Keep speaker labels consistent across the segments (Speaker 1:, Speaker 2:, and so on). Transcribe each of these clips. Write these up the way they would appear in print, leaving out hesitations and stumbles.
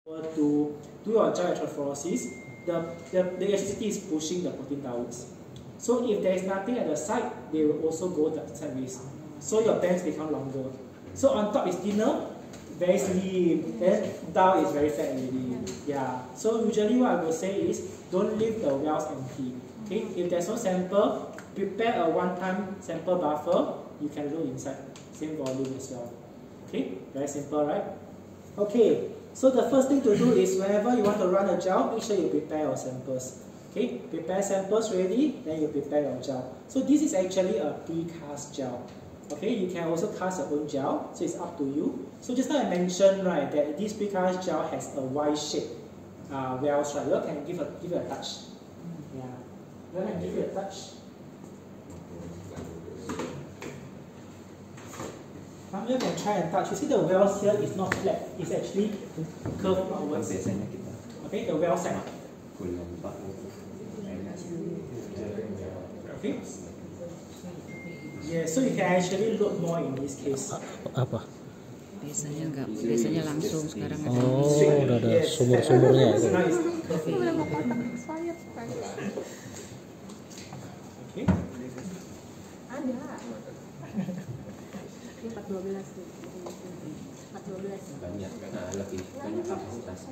Speaker 1: To do your gel electrophoresis, the electricity is pushing the protein downwards. So if there is nothing at the side, they will also go sideways. So your bands become longer. So on top is thinner, very slim, then down is very fat already. Yeah. So usually what I will say is don't leave the wells empty. Okay. If there's no sample, prepare a one-time sample buffer. You can load inside, same volume as well. Okay. Very simple, right? Okay. So the first thing to do is whenever you want to run a gel, make sure you prepare your samples. Okay, prepare samples ready, then you prepare your gel. So this is actually a pre-cast gel. Okay, you can also cast your own gel, so it's up to you. So just now I mentioned, right, that this pre-cast gel has a Y-shaped wells, right? You can give it a touch. Yeah, you can give it a touch. Now you can try and touch. You see the wells here is not flat, it's actually curved outwards. Okay, the well side. Okay. Yeah, so you can actually load more in this case.
Speaker 2: Apa?
Speaker 3: Biasanya langsung sekarang ada.
Speaker 2: Oh, udah ada sumur-sumurnya.
Speaker 1: Okay.
Speaker 4: Ada. 412. 412.
Speaker 5: Banyak, lebih banyak kapasitas.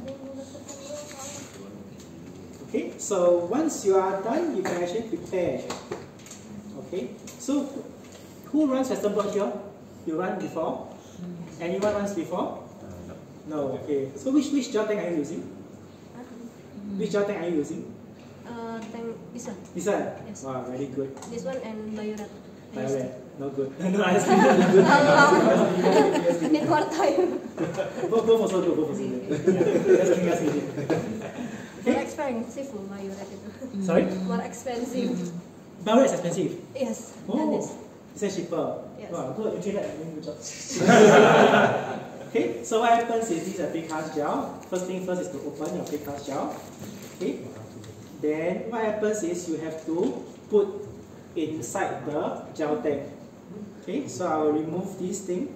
Speaker 1: Okay, so once you are done, you can actually prepare. Okay, so who runs western blot here? You run before? Anyone runs before? No. Okay, so which gel tank are you using? Which gel tank are you using?
Speaker 4: Tank this one.
Speaker 1: This one?
Speaker 4: Yes.
Speaker 1: Wow, very good.
Speaker 4: This one and Biorat.
Speaker 1: Biorat, no good. No, I just not good.
Speaker 4: Need more time.
Speaker 1: Both also good, both also good. Yeah, just give us easy.
Speaker 4: More expensive Biorat itu.
Speaker 1: Sorry?
Speaker 4: More expensive.
Speaker 1: Biorat is expensive?
Speaker 4: Yes.
Speaker 1: Oh, it's cheaper.
Speaker 4: Yes.
Speaker 1: Wow, good. You did that. Good job. Okay, so what happens is this is a pre-cast gel. First thing first is to open your pre-cast gel. Okay. Then what happens is you have to put inside the gel tank. Okay, so I will remove this thing.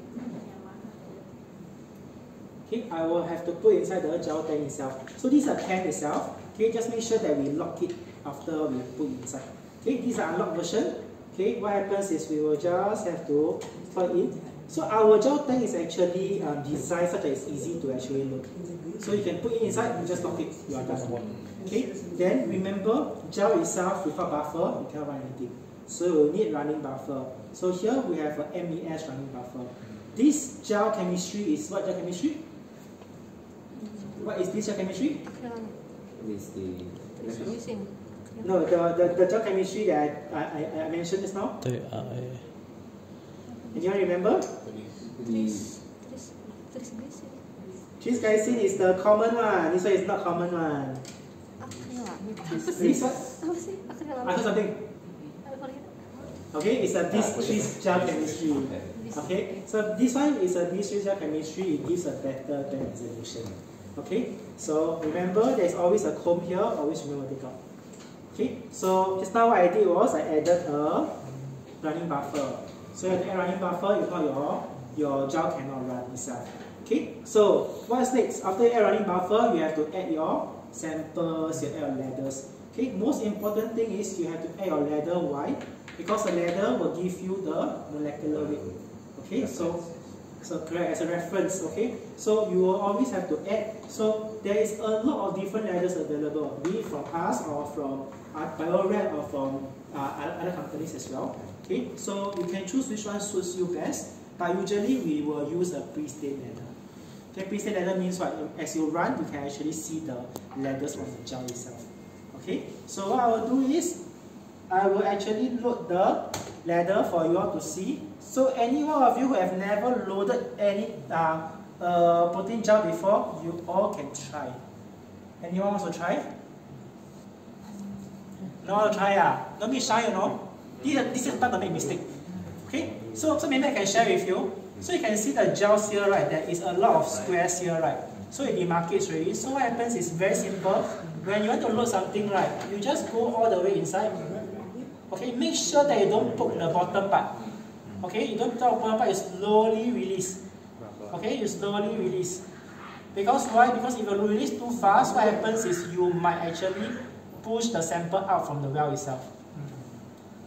Speaker 1: Okay, I will have to put inside the gel tank itself. So this is a can itself. Okay, just make sure that we lock it after we put inside. Okay, this is an unlocked version. Okay, what happens is we will just have to plug in. So our gel tank is actually designed such that it's easy to actually load. So you can put it inside, you just lock it, you are done. Okay, then remember, gel itself without buffer, you cannot run anything. So you need running buffer. So here we have a MES running buffer. This gel chemistry is what gel chemistry? What is this gel chemistry?
Speaker 4: Using.
Speaker 1: No, the gel chemistry that I mentioned just now. Anyone remember? Trisglycine is the common one. This one is not common one. This one? I heard something. Okay, it's a this gel chemistry. Okay, so this one is a this gel chemistry. It gives a better band resolution. Okay, so remember there's always a comb here. Always remember to take out. Okay, so just now what I did was I added a running buffer. So you have to add running buffer, if not your gel cannot run itself. Okay, so what's next? After you add running buffer, you have to add your samples, you add your ladders. Okay, most important thing is you have to add your ladder. Why? Because the ladder will give you the molecular weight. Okay, so correct as a reference. Okay, so you will always have to add. So there is a lot of different ladders available, be it from us or from Biorat or from other companies as well. Okay, so you can choose which one suits you best, but usually we will use a pre-stain ladder. Okay, pre-stain ladder means what? As you run, you can actually see the ladders of the gel itself. Okay, so what I will do is, I will actually load the ladder for you all to see. So any one of you who have never loaded any protein gel before, you all can try. Anyone wants to try? No one to try, don't be shy, you know. This is not to make mistake. Okay, so maybe I can share with you. So you can see the gels here, right? There is a lot of squares here, right? So it demarcates already. So what happens is very simple. When you want to load something, right, you just go all the way inside. Okay, make sure that you don't poke the bottom part. Okay, you don't poke the bottom part, you slowly release. Okay, you slowly release. Because why? Because if you release too fast, what happens is you might actually push the sample out from the well itself.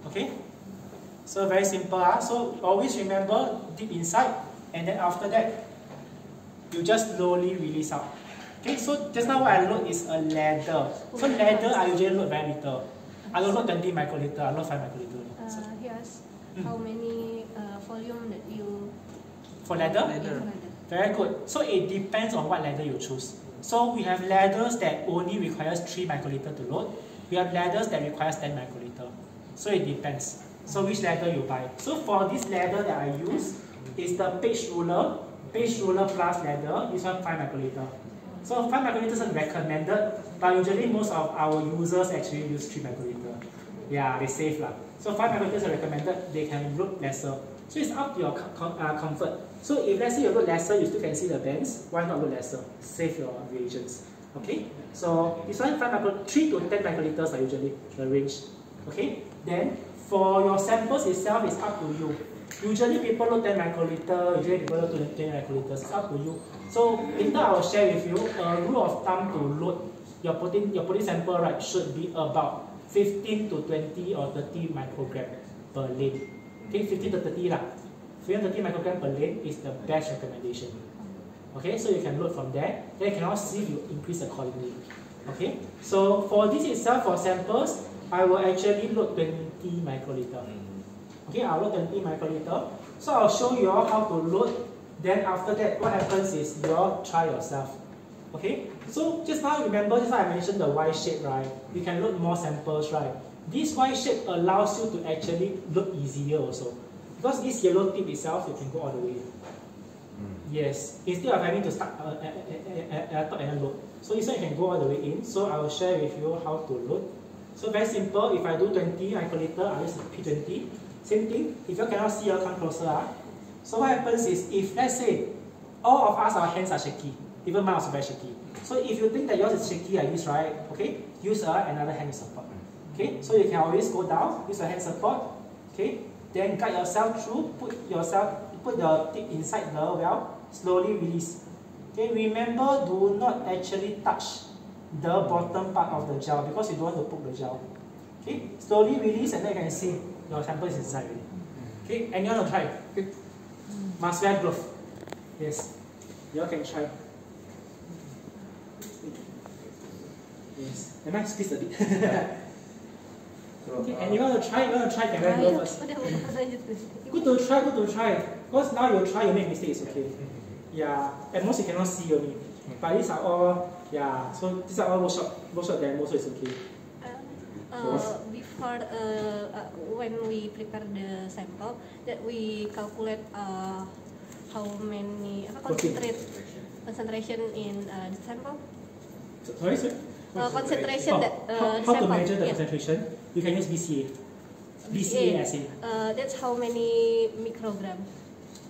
Speaker 1: Okay? So very simple. So always remember deep inside, and then after that, you just slowly release out. Okay, so just now what I load is a ladder. So ladder I usually load very little. I don't load 20 microliter, I load 5 microliter.
Speaker 4: He asked how many volume that you...
Speaker 1: For ladder?
Speaker 4: Ladder.
Speaker 1: Very good. So it depends on what ladder you choose. So we have ladders that only requires 3 microliter to load. We have ladders that requires 10 microliter. So it depends. So which ladder you buy. So for this ladder that I use is the page ruler plus ladder. This one 5 microliter. So 5 microliter is recommended, but usually most of our users actually use 3 microliter. Yeah, they save lah. So 5 microliter is recommended. They can load lesser. So it's up to your comfort. So if let's say you load lesser, you still can see the bands. Why not load lesser? Save your reagents. Okay. So this one 3 to 10 microliters are usually the range. Okay. Then for your samples itself, it's up to you. Usually people load 10 microliter, usually people load 20 microliters. It's up to you. So later I will share with you a rule of thumb to load your protein sample, right, should be about 15 to 20 or 30 microgram per lane. Okay, 15 to 30 lah. 15 to 30 microgram per lane is the best recommendation. Okay, so you can load from there. Then you can also see if you increase accordingly. Okay, so for this itself, for samples, I will actually load 20 microliter. Okay, I'll load 20 microliter. So I'll show you all how to load. Then after that, what happens is you all try yourself. Okay, so just now remember, just now I mentioned the Y shape, right? You can load more samples, right? This Y shape allows you to actually load easier also. Because this yellow tip itself, you can go all the way. Yes, instead of having to start at the top and then load. So this one you can go all the way in. So I will share with you how to load. So very simple, if I do 20 microliter, I use P20. Same thing, if you cannot see, I'll come closer. So what happens is, if let's say, all of us, our hands are shaky. Even mine is very shaky. So if you think that yours is shaky like this, right? Okay, use another hand support. Okay, so you can always go down, use a hand support. Okay, then guide yourself through, put the tip inside the well, slowly release. Okay, remember, do not actually touch the bottom part of the gel because you don't want to poke the gel. Okay, slowly release and then you can see your sample is inside already. Okay, and you want to try? Okay. Must wear glove. Yes, you all can try. Yes, am I squeezed a bit? Okay, and you want to try, can wear glove first. Good to try. Because now you try, you make mistakes, okay? Yeah, at most you cannot see only. But these are all, yeah, so these are all workshop demos, so it's okay.
Speaker 4: Before when we prepare the sample, that we calculate how many concentration in the sample.
Speaker 1: Sorry, sir?
Speaker 4: Concentration that
Speaker 1: how to measure the concentration? You can use BCA. BCA as in.
Speaker 4: That's how many microgram.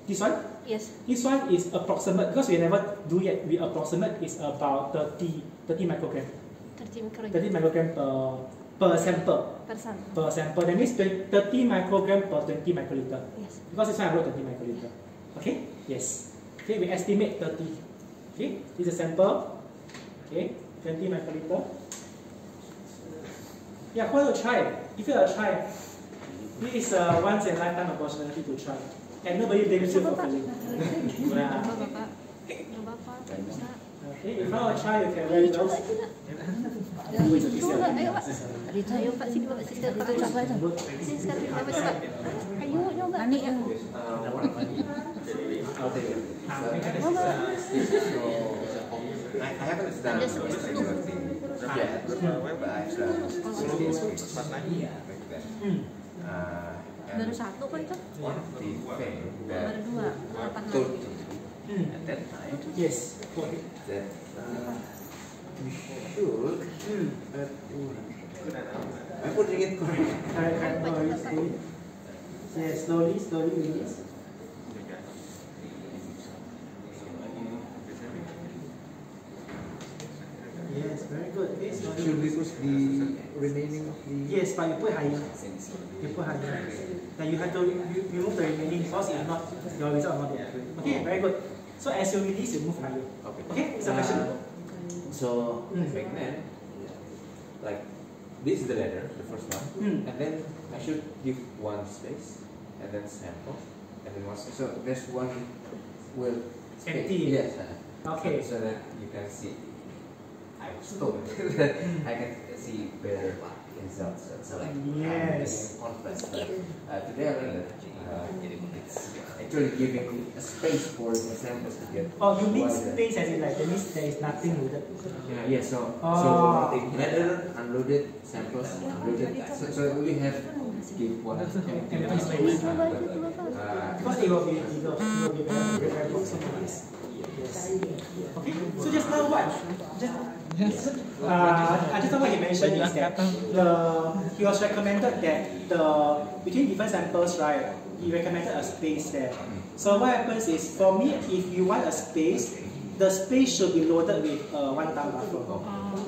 Speaker 1: This one?
Speaker 4: Yes.
Speaker 1: This one is approximate because we never do yet. We approximate is about 30 microgram. 30 microgram per sample. Per sample. That means 30 microgram per 20 microliter.
Speaker 4: Yes.
Speaker 1: Because this one I wrote 20 microliter. Okay? Yes. Okay, we estimate 30. Okay? This is a sample. Okay? 20 microliter. Yeah, why don't you try? Give it a try. This is a once in a lifetime opportunity to try. And nobody blames you for failing. Yeah. Okay, if you want to try, you can wear gloves.
Speaker 4: Ayo Pak, sini Pak, sini coba itu. Sini sekali, coba. Ayo, coba. Ani ya.
Speaker 5: I haven't done
Speaker 4: Baru satu kan itu? Baru dua, 8 lagi.
Speaker 5: At that time,
Speaker 1: Yes.
Speaker 5: that I putting it correct.
Speaker 1: Yes, slowly release. Yes, very good. Okay, slowly.
Speaker 6: Should we put the remaining of the...
Speaker 1: Yes, but you put higher. Then you have to remove the remaining because if not, your result will not be accurate. Okay, very good. So as you release, you move higher. Okay, it's a question.
Speaker 5: So back then, like this is the ladder, the first one, and then I should give one space, and then sample, and then one space. So there's one will
Speaker 1: Empty.
Speaker 5: Yes.
Speaker 1: Okay.
Speaker 5: So that you can see. I stop. I can see better results. So like
Speaker 1: yes.
Speaker 5: Contrast. Today I learned that it's actually giving a space for the samples to get.
Speaker 1: Oh, you mean space as in like that means there is nothing loaded.
Speaker 5: Yeah. So so ladder unloaded samples unloaded. So we have to give one
Speaker 1: Empty space. Because it will be bigger. It will be very box. Yes. Okay. So just now what? Just now what he mentioned is that he was recommended that between different samples, right? He recommended a space there. So what happens is, for me, if you want a space, the space should be loaded with one time buffer.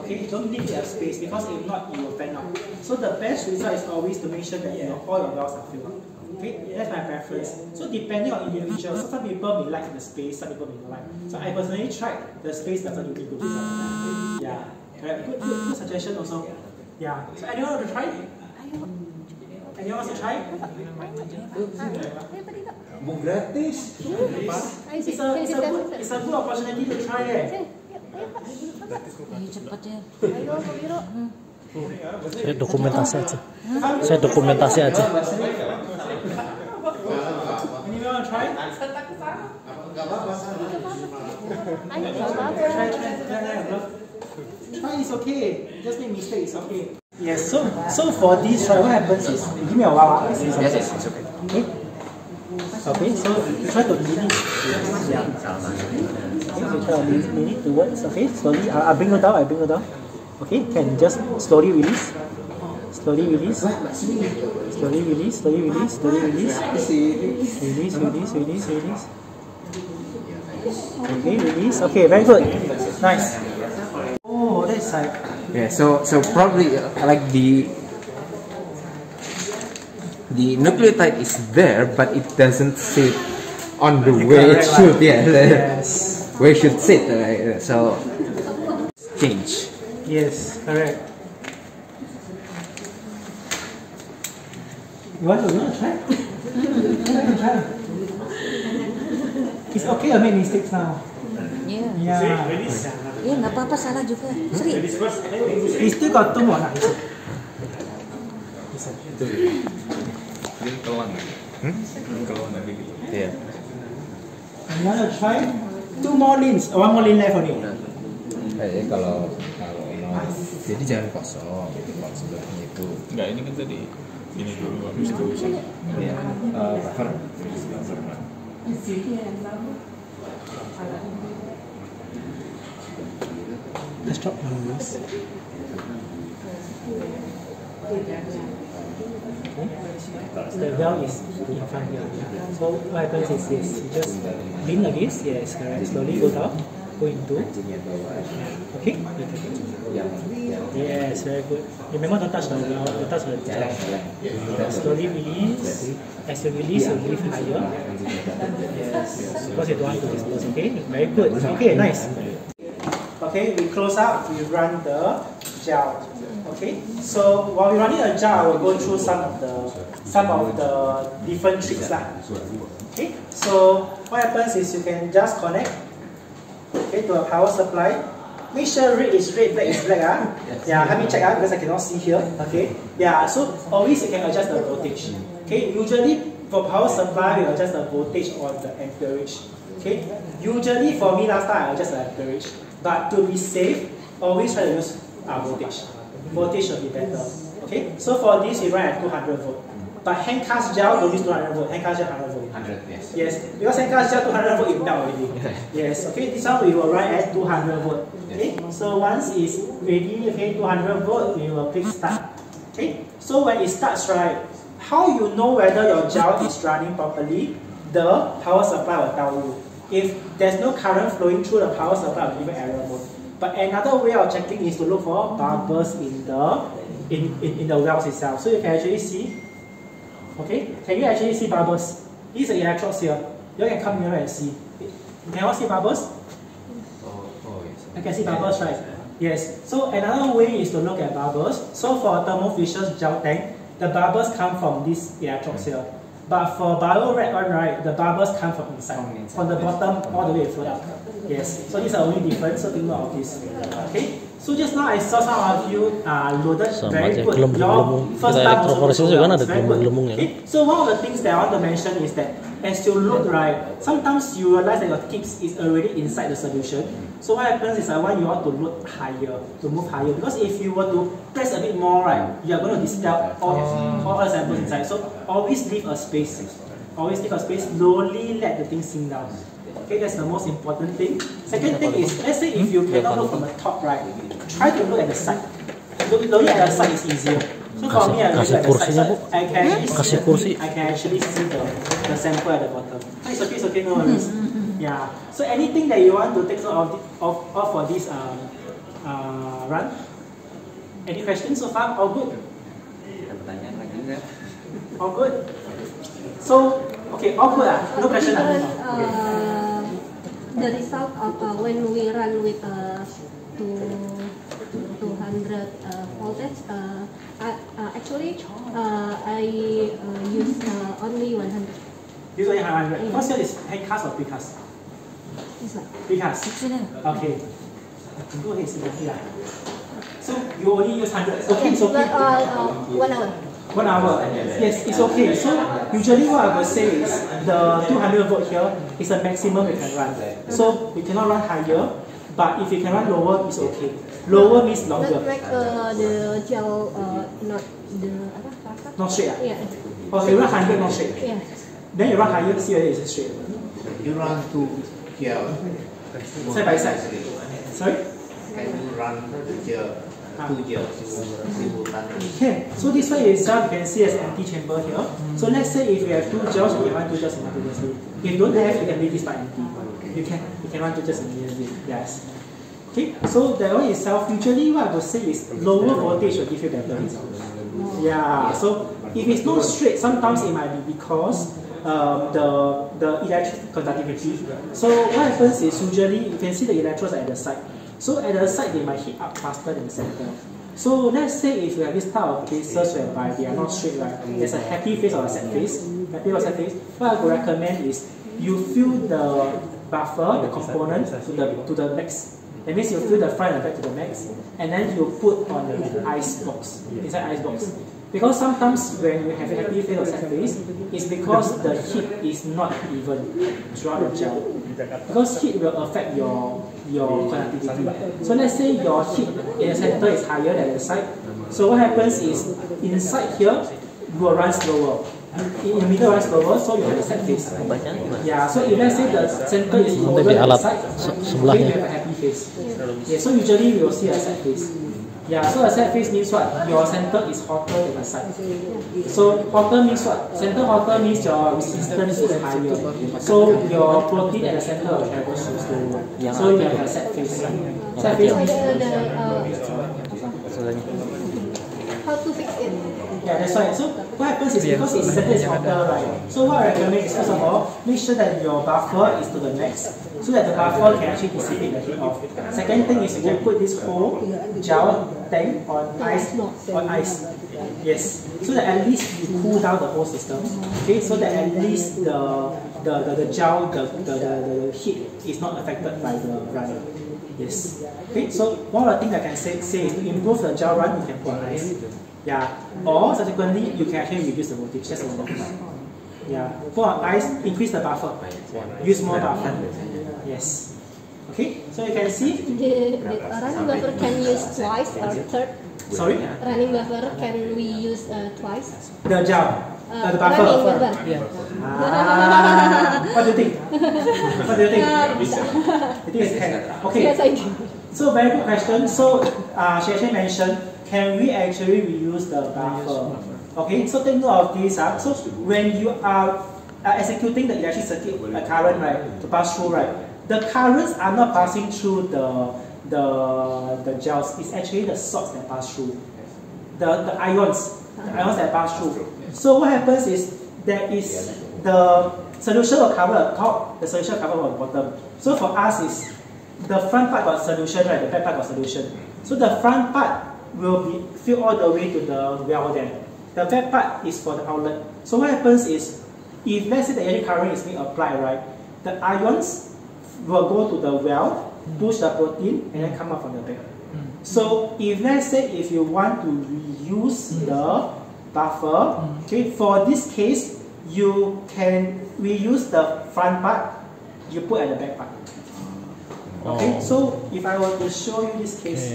Speaker 1: Okay, you don't need to have space because if not, it will fan out. So the best result is always to make sure that all your wells are filled up. Okay, that's my preference. So depending on individuals, so some people may like the space, some people may not like. So I personally tried the space doesn't really good result. Yeah, right. Good suggestion also. Yeah. So anyone want to try? Anyone wants to try?
Speaker 5: Mau gratis.
Speaker 1: It's a good opportunity to try it.
Speaker 3: Ayo cepat ya.
Speaker 2: Saya dokumentasi aja. Saya dokumentasi aja.
Speaker 1: Anyone want to try? Try is okay. Just make mistakes, okay. Yes. So for this, what happens is, give me a while.
Speaker 5: Yes, it's okay.
Speaker 1: Okay. Okay. So try to lean it. Yeah. Okay. So try to lean it towards. Okay. Slowly. I bring it down. Okay. Can just slowly release. Slowly release. Slowly release. Slowly release. Slowly release. Release. Okay. Release. Okay. Very good. Nice. Oh, that's like.
Speaker 5: Yeah, so probably like the nucleotide is there, but it doesn't sit on the way it should. Yes. Where it should sit. So change.
Speaker 1: Yes, correct. You want to try? It's okay to make mistakes now. Yeah.
Speaker 3: Ya nggak apa-apa, salah juga. Sri.
Speaker 1: We still got 2 more.
Speaker 7: Dia kelang. Kelang tadi gitu.
Speaker 5: Iya.
Speaker 1: You want to try? 2 more leans. 1 more lean left only.
Speaker 7: Kalau jadi jangan kosong gitu kalau sebelahnya itu. Enggak, ini kan tadi ini dulu habis itu sini. Iya. Cover.
Speaker 1: Let's drop one more. The well is in front here. So what happens is this. You just lean like this. Yes, correct. Slowly go down. Go into. Okay. Yes, very good. Remember don't touch the well. Don't touch the gel. Slowly release. As you release, you lift higher. Yes. Because you don't want to disperse. Okay. Very good. Okay. Nice. Okay, we close up, we run the gel. Okay, so while we running the gel, I will go through some of the different tricks. Okay, so what happens is you can just connect to a power supply. Make sure red is red, black is black. Yeah, let me check because I cannot see here. Okay, yeah, so always you can adjust the voltage. Okay, usually for power supply, we adjust the voltage on the amperage. Okay, usually for me last time I adjust the amperage. But to be safe, always try to use voltage. Voltage should be better. Okay, so for this we run at 200 volt. But hand cast gel don't use 200 volt. Hand cast gel 100 volt.
Speaker 5: 100, yes.
Speaker 1: Yes, because hand cast gel 200 volt it melt already. Yes. Okay, this one we will run at 200 volt. Okay, so once it's ready, okay, 200 volt, we will click start. Okay, so when it starts, right, how you know whether your gel is running properly? The power supply will tell you. If there's no current flowing through the power supply, will give an error mode. But another way of checking is to look for bubbles in the wells itself. So you can actually see. Okay, can you actually see bubbles? These are electrodes here. You can come here and see. Can you all see bubbles?
Speaker 5: Yes.
Speaker 1: I can see bubbles, right? Yes. So another way is to look at bubbles. So for Thermo Fisher's gel tank, the bubbles come from these electrodes here. But for BioRed one, right, the bubbles come from inside, from the bottom all the way further up. Yes. So these are only different. So think note of this. Okay. So just now I saw some of you loaded very good. Your first time also very good. Okay. So one of the things that I want to mention is that as you load, right, sometimes you realize that your tips is already inside the solution. So what happens is I want you all to load higher, to move higher, because if you were to press a bit more, right, you are going to dispel all the samples inside. So always leave a space. Always leave a space. Slowly let the thing sink down. Okay, that's the most important thing. Second thing is, let's say if you cannot look from the top, right, try to look at the side. Looking at the side is easier. So for me, I look at the side. So I can actually see the sample at the bottom. It's okay, no worries. Yeah. So anything that you want to take note of for this run? Any questions so far? All good? All good? So, okay, all good. No question.
Speaker 4: The result of when we run with 200 voltage, actually I use only 100.
Speaker 1: Use only 100. First one is hand cast or precast?
Speaker 4: This one.
Speaker 1: Precast. Okay. Go ahead, so you only use 100. Okay, it's okay.
Speaker 4: 1 hour.
Speaker 1: 1 hour. Yes, it's okay. So usually what I will say is the 200 volt here is the maximum you can run. So you cannot run higher, but if you can run lower, it's okay. Lower means longer.
Speaker 4: Not like the gel, not the
Speaker 1: not straight.
Speaker 4: Yeah.
Speaker 1: Or you run 100 not straight.
Speaker 4: Yeah.
Speaker 1: Then you run higher, see whether it's straight.
Speaker 6: You run 2 gel.
Speaker 1: Side by side. Sorry?
Speaker 6: Can you run gel? 2 gels simultaneously.
Speaker 1: Okay, so this one itself you can see as empty chamber here. So let's say if you have 2 gels, you can run 2 gels simultaneously. If you don't have, you can leave this part empty. You can run 2 gels simultaneously. Yes. Okay, so that one itself, usually what I would say is lower voltage will give you better results. Yeah, so if it's not straight, sometimes it might be because the electric conductivity. So what happens is usually you can see the electrodes at the side. So at the side they might heat up faster than the center. So let's say if you have this type of cases whereby they are not straight, right? There's a happy phase or a sad phase. Happy or sad phase. What I would recommend is you fill the buffer, the component to the max. That means you fill the front and back to the max, and then you put on the ice box, inside ice box. Because sometimes when you have a happy phase or sad phase, it's because the heat is not even throughout the gel. Because heat will affect your conductivity. So let's say your heat in the center is higher than the side. So what happens is inside here you will run slower. In the middle run slower, so you have a sad phase. Yeah. So if let's say the center is lower than the side, then you have a happy phase. Yeah. So usually we will see a sad phase. Yeah, so a sad phase means what? Your center is hotter than the side. So hotter means what? Center hotter means your resistance is higher. So your protein at the center will travel slower. So you have a sad phase. Sad phase means
Speaker 4: how to fix it?
Speaker 1: yeah, that's right. So what happens is because its center is hotter, right? So what I recommend is first of all, make sure that your buffer is to the max, so that the buffer can actually dissipate the heat off. Second thing is you can put this whole gel tank on ice. Yes. So that at least you cool down the whole system. Okay, so that at least the gel, the heat is not affected by the run. Yes. Okay, so one of the things I can say is to improve the gel run, you can put on ice. Yeah. Or subsequently you can actually reduce the voltage, just a little. Yeah. Put on ice, increase the buffer. Use more buffer. Yes. Okay, so you can see
Speaker 4: The running buffer can use twice or third.
Speaker 1: sorry?
Speaker 4: Running buffer can we use twice?
Speaker 1: The gel. The buffer.
Speaker 4: Running buffer.
Speaker 1: Yeah. What do you think? What do you think? You think it's 10? Okay.
Speaker 4: Yes, I do.
Speaker 1: So very good question. So she actually mentioned, can we actually reuse the buffer? Okay, so take note of this. So when you are executing the electric circuit current, right, to pass through, right, the currents are not passing through the gels. It's actually the salts that pass through. The ions that pass through. So what happens is there is the solution will cover the top, the solution will cover the bottom. So for us is the front part got solution, right? The back part got solution. So the front part will be filled all the way to the well there. The back part is for the outlet. So what happens is, if let's say the electric current is being applied, right, the ions will go to the well, push the protein, and then come out from the back. So if let's say if you want to reuse the buffer, okay, for this case, you can reuse the front part, you put at the back part. Okay, so if I were to show you this case,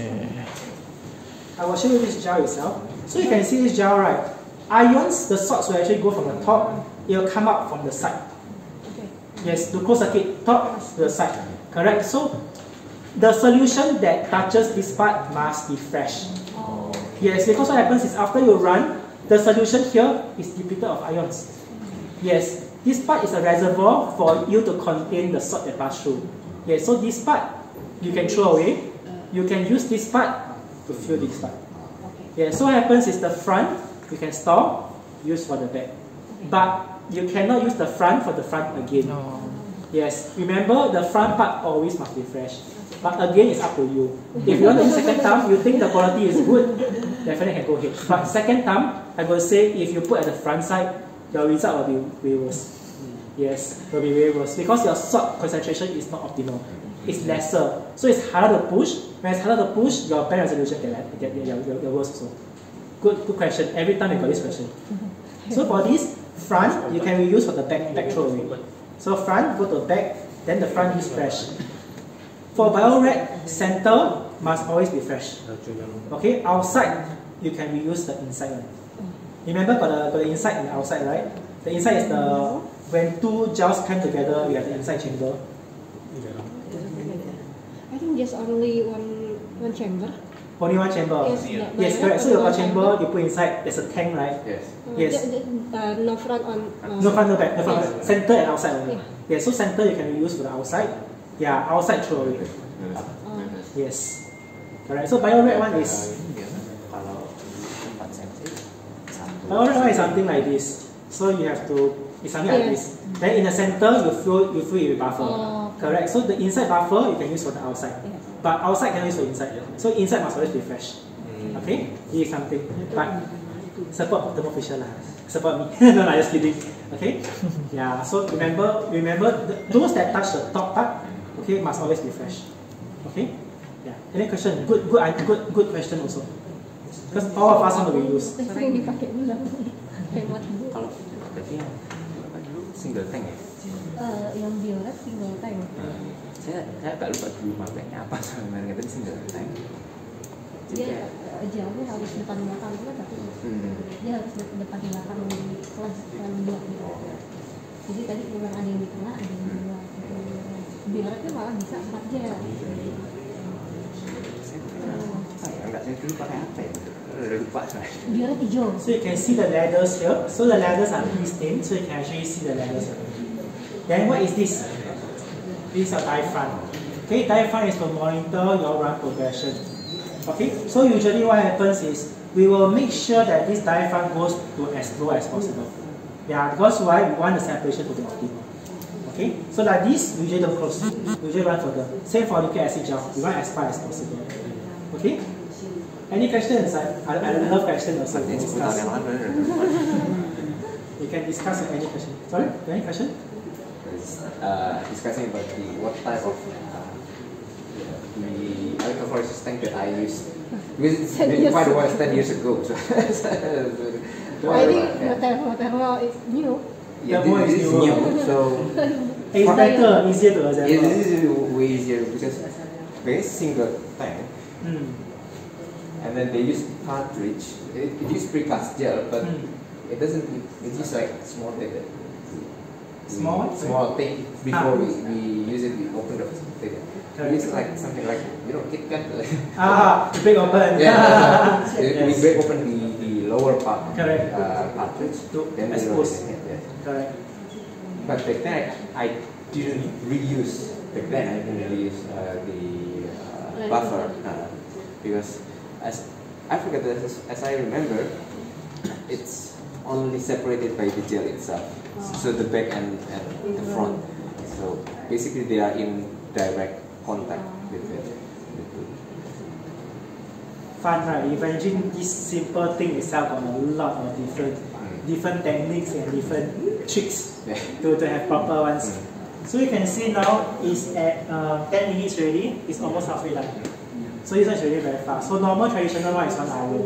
Speaker 1: I will show you this gel itself. So you can see this gel, right? Ions, the salts will actually go from the top, it will come out from the side.
Speaker 4: Okay.
Speaker 1: Yes, to close circuit, top to the side. Correct? So the solution that touches this part must be fresh.
Speaker 4: Oh.
Speaker 1: Yes, because what happens is after you run, the solution here is depleted of ions. Yes, this part is a reservoir for you to contain the salt that pass through. Yes, so this part you can throw away. You can use this part to fill this part. Yeah, so what happens is the front you can store, use for the back. But you cannot use the front for the front again. Yes, remember the front part always must be fresh. But again, it's up to you. If you want to use second thumb, you think the quality is good, definitely can go ahead. But second thumb, I will say if you put at the front side, your result will be way worse. Yes, it will be way worse because your salt concentration is not optimal. It's lesser, so it's harder to push. When it's harder to push, your band resolution get worse also. Good question. Every time I got this question. So for this front, you can reuse for the back throw away. So front go to back, then the front use fresh. For bioreactor, center must always be fresh. Okay, outside you can reuse the inside one. Remember got the inside and the outside, right? The inside is the when two gels come together, we have the inside chamber.
Speaker 4: I think there's only one chamber.
Speaker 1: Only one chamber. Yes, correct. So you got a chamber, you put inside. There's a tank, right?
Speaker 5: Yes.
Speaker 1: Yes.
Speaker 4: No front on.
Speaker 1: No front, no back. No front.
Speaker 4: Yes.
Speaker 1: Center and outside only.
Speaker 4: Yeah.
Speaker 1: Yeah. So center you can reuse for the outside. Yeah, outside throw away. Yes. Correct. So bioreactor one is. Bioreactor one is something like this. So you have to. It's something like this. Then in the center you fill it with buffer. Correct. So the inside buffer you can use for the outside. But outside can use for inside. So inside must always be fresh. Okay? This is something. But support Thermo Fischer lah. Support me. No, I'm just kidding. Okay? Yeah. So remember those that touch the top part, okay, must always be fresh. Okay? Yeah. Any question? Good question also. Because all of us want to reuse.
Speaker 4: Sering dipakai dulu. Hemat.
Speaker 5: Kalau berarti yang apa dulu single tank ya?
Speaker 4: Yang bioret single tank.
Speaker 5: Saya agak lupa dulu makanya apa sebenarnya tadi single tank.
Speaker 4: Dia jauhnya harus depan belakang juga tapi dia harus depan belakang di kelas yang blok gitu. Jadi tadi memang ada yang di tengah, ada yang di luar. Bioretnya malah bisa 4 jam.
Speaker 5: Enggak, saya dulu pakai apa ya? Lupa saya.
Speaker 4: Bioret hijau.
Speaker 1: So you can see the ladders here. So the ladders are pre-stained, so you can actually see the ladders here. Then what is this? This is a diaphragm. Okay, diaphragm is to monitor your run progression. Okay, so usually what happens is we will make sure that this diaphragm goes to as low as possible. Yeah, because why? We want the separation to be optimal. Okay, so like this, we usually don't close. We usually run further. Same for nucleic acid gel. We want as far as possible. Okay. Any questions? I love questions also. You can discuss. You can discuss any question. Sorry, any question?
Speaker 5: Discussing about what type of the electrophoresis tank that I use. Because it's been quite a while, 10 years ago. So
Speaker 4: I think Thermo is new.
Speaker 5: Yeah, this is new. So
Speaker 1: it's better, easier to assemble.
Speaker 5: Yeah, this is way easier because very single tank. And then they use cartridge. It uses precast gel, but it doesn't. It uses like small thing. Small thing before we use it. We open the thing. We use like something like Kit Kat.
Speaker 1: To break open.
Speaker 5: Yeah, we break open the lower part.
Speaker 1: Correct.
Speaker 5: Cartridge. Then
Speaker 1: expose.
Speaker 5: Yeah.
Speaker 1: Correct.
Speaker 5: But back then I didn't reuse. Back then I didn't reuse the buffer because as I forget this, as I remember, it's only separated by the gel itself. So the back and the front. So basically they are in direct contact with it.
Speaker 1: Fun, right? Imagine this simple thing itself got a lot of different techniques and different tricks to have proper ones. So you can see now it's at 10 minutes already. It's almost halfway done. So this one is really very fast. So normal traditional one is 1 hour.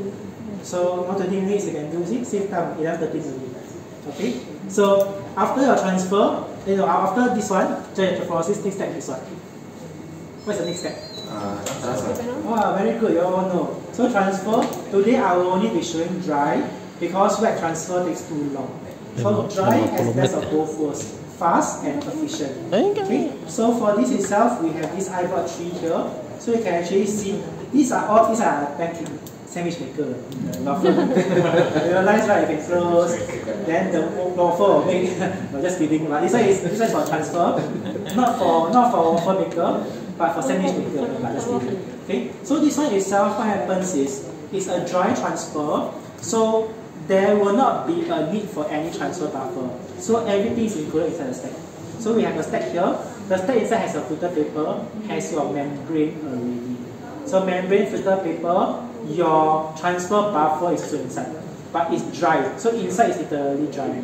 Speaker 1: So 120 minutes you can do. See, save time 11:13 already. Okay. So after your transfer, after this one, join electrophoresis. Next step is what? What's the next step? Oh, very good. You all know. So transfer. Today I will only be showing dry because wet transfer takes too long. So dry has best of both worlds, fast and efficient. Okay. So for this itself, we have this iBlot tree here. So you can actually see these are pancake sandwich maker. Waffle. You realize, right? You can close. Then the waffle will make. No, just kidding. But this one is for transfer, not for waffle maker, but for sandwich maker. But just kidding. Okay. So this one itself, what happens is it's a dry transfer. So there will not be a need for any transfer buffer. So everything is included inside the stack. So we have a stack here. The stack inside has a filter paper, has your membrane already. So membrane, filter paper, your transfer buffer is also inside, but it's dry. So inside is literally dry.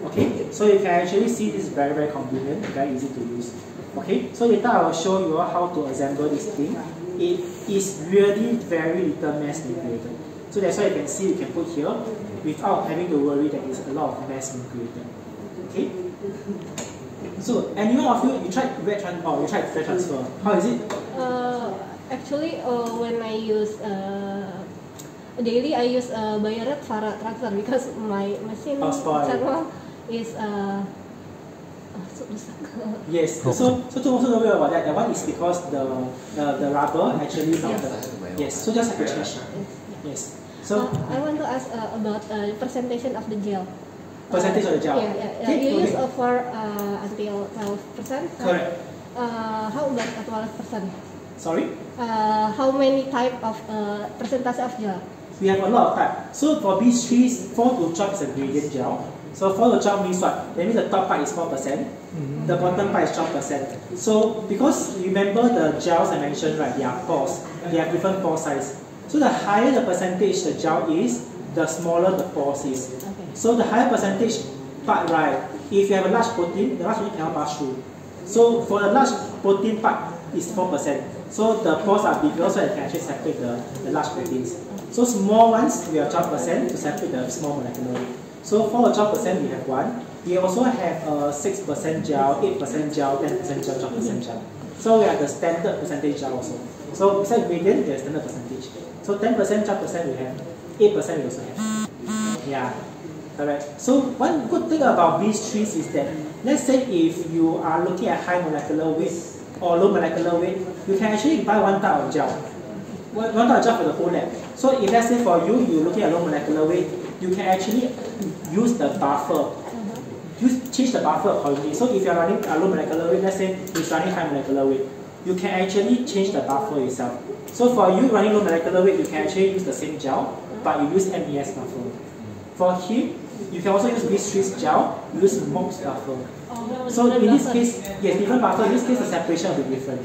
Speaker 1: Okay, so you can actually see this is very, very convenient, very easy to use. Okay, so later I will show you how to assemble this thing. It is really very little mass manipulated. So that's why you can see you can put here without having to worry that there's a lot of mass manipulated. Okay. So anyone of you tried wet transfer? How is it?
Speaker 4: Actually, when I use daily, I use Bayaret Farah transfer because my machine Thermo is
Speaker 1: yes. So to also know about that, that one is because the rubber actually melted. Yes. So just have to change. Yes. So
Speaker 4: I want to ask about the percentage of the gel.
Speaker 1: Percentage of the gel.
Speaker 4: Yeah. You use for until 12%.
Speaker 1: Correct.
Speaker 4: How about 12%?
Speaker 1: Sorry?
Speaker 4: How many type of percentage of gel?
Speaker 1: We have a lot of type. So for these trees, 4 to 12 is a gradient gel. So 4 to 12 means what? That means the top part is 4%, the bottom part is 12%. So because remember the gels I mentioned, right? They are pores. They have different pore size. So the higher the percentage the gel is, the smaller the pores is.
Speaker 4: Okay.
Speaker 1: So the higher percentage part, right? If you have a large protein, the large protein cannot pass through. So for the large protein part is 4%. So the pores are bigger, so you can actually separate the large proteins. So small ones, we have 12% to separate the small molecular weight. So for the 12% we have one. We also have 6% gel, 8% gel, 10% gel, 12% gel. So we have the standard percentage gel also. So besides gradient, there's standard percentage. So 10%, 12% we have, 8% we also have. Yeah, correct. So one good thing about these trees is that, let's say if you are looking at high molecular weight or low molecular weight, you can actually buy one type of gel. One type of gel for the whole lab. So if let's say for you, you're looking at low molecular weight, you can actually use the buffer. Change the buffer accordingly. So if you're running a low molecular weight, let's say it's running high molecular weight, you can actually change the buffer itself. So for you running low molecular weight, you can actually use the same gel, but you use MES buffer. For him, you can also use this trees gel, use MOX buffer. So in this case, yes, different buffer. In this case, the separation will be different.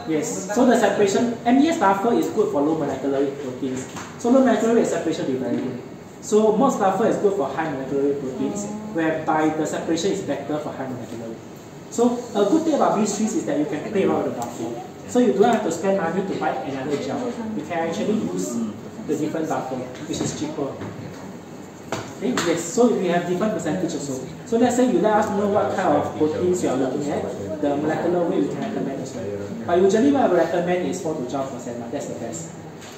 Speaker 1: Yes, so the separation, MES buffer is good for low molecular weight proteins. So low molecular weight separation will be very good. So MOX buffer is good for high molecular weight proteins, whereby the separation is better for high molecular weight. So a good thing about these trees is that you can play around with the buffer. So you don't have to spend money to buy another gel. You can actually use the different buffer, which is cheaper. Okay? Yes, so we have different percentage also. So let's say you let us know what kind of proteins you are looking at, the molecular weight we can recommend as well. But usually what I would recommend is 4 to 12%, that's the best.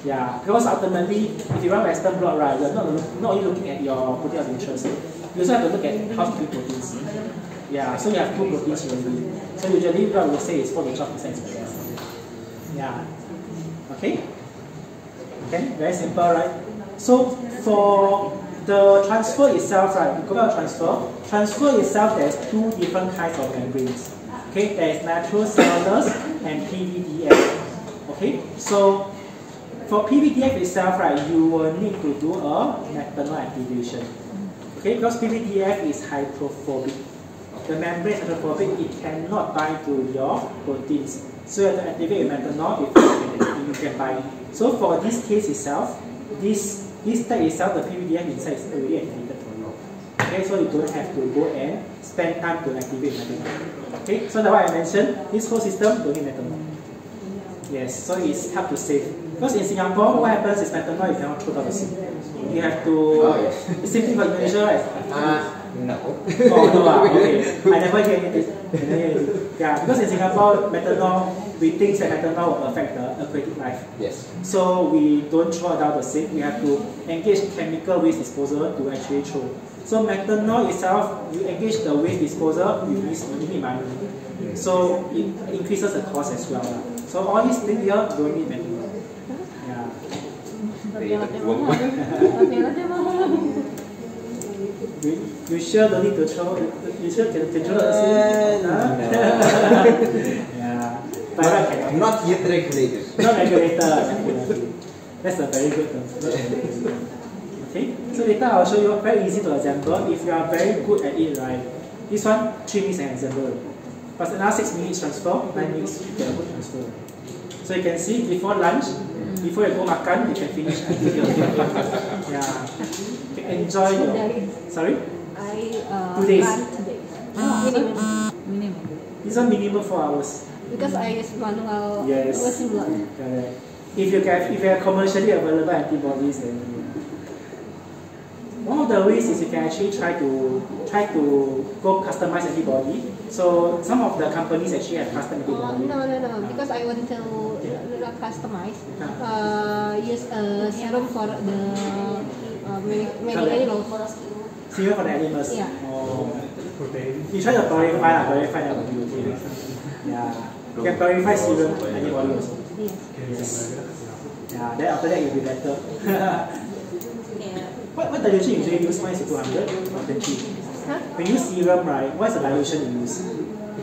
Speaker 1: Yeah, because ultimately, if you run Western blot, right, you're not only looking at your protein of interest, you also have to look at how to do proteins. Yeah, so you have 2 proteins already. So usually what we will say is 4 to 12% is the best. Yeah. Okay? Okay, very simple, right? So for the transfer itself, right, we go about transfer itself, there's 2 different kinds of membranes. Okay, there is nitrocellulose and PVDF. Okay, so for PVDF itself, right, you will need to do a methanol activation. Okay, because PVDF is hydrophobic. The membrane is hydrophobic, it cannot bind to your proteins. So you have to activate with methanol before you can bind. So for this case itself, this tag itself, the PVDF inside is already activated for you. Okay, so you don't have to go and spend time to activate methanol. Okay, so that's why I mentioned this whole system don't need methanol. Yes, so it's help to save. Because in Singapore, what happens is methanol you cannot throw down the sink. You have to. It's simply for Indonesia, right?
Speaker 5: No.
Speaker 1: Oh no, okay. I never hear anything. Yeah, because in Singapore, methanol, we think that methanol will affect the aquatic life.
Speaker 5: Yes.
Speaker 1: So we don't throw down the sink. We have to engage chemical waste disposal to actually throw. So methanol itself, you engage the waste disposal, you need money. So it increases the cost as well. So all these things here don't need methanol. Yeah. You sure don't need to throw? You sure can throw the sink? Yeah. But
Speaker 5: Not yet regulated.
Speaker 1: not regulated. That's a very good term. Okay, so later I'll show you very easy to assemble. If you are very good at it, right? This one 3 minutes and assemble. But another 6 minutes transfer, 9 minutes you can transfer. So you can see before lunch, before you go makan, you can finish. Yeah. Enjoy your. Sorry? 2 days.
Speaker 4: Minimum.
Speaker 1: This one minimum 4 hours.
Speaker 4: Because I use manual.
Speaker 1: Yes.
Speaker 4: Blot.
Speaker 1: Correct. If you have commercially available antibodies, then one of the ways is you can actually try to go customize antibody. So some of the companies actually have custom antibody.
Speaker 4: No. Because I want to not customize. Use a serum for the many animals.
Speaker 1: Serum for the animals.
Speaker 4: Yeah.
Speaker 1: Oh. You try to verify that will be okay. Yeah. You can verify serum antibody also. Yes. Yeah. Then after that it will be better. What dilution you usually use? 1:200 or 20?
Speaker 4: Huh?
Speaker 1: When you use serum, right? What's the dilution you use?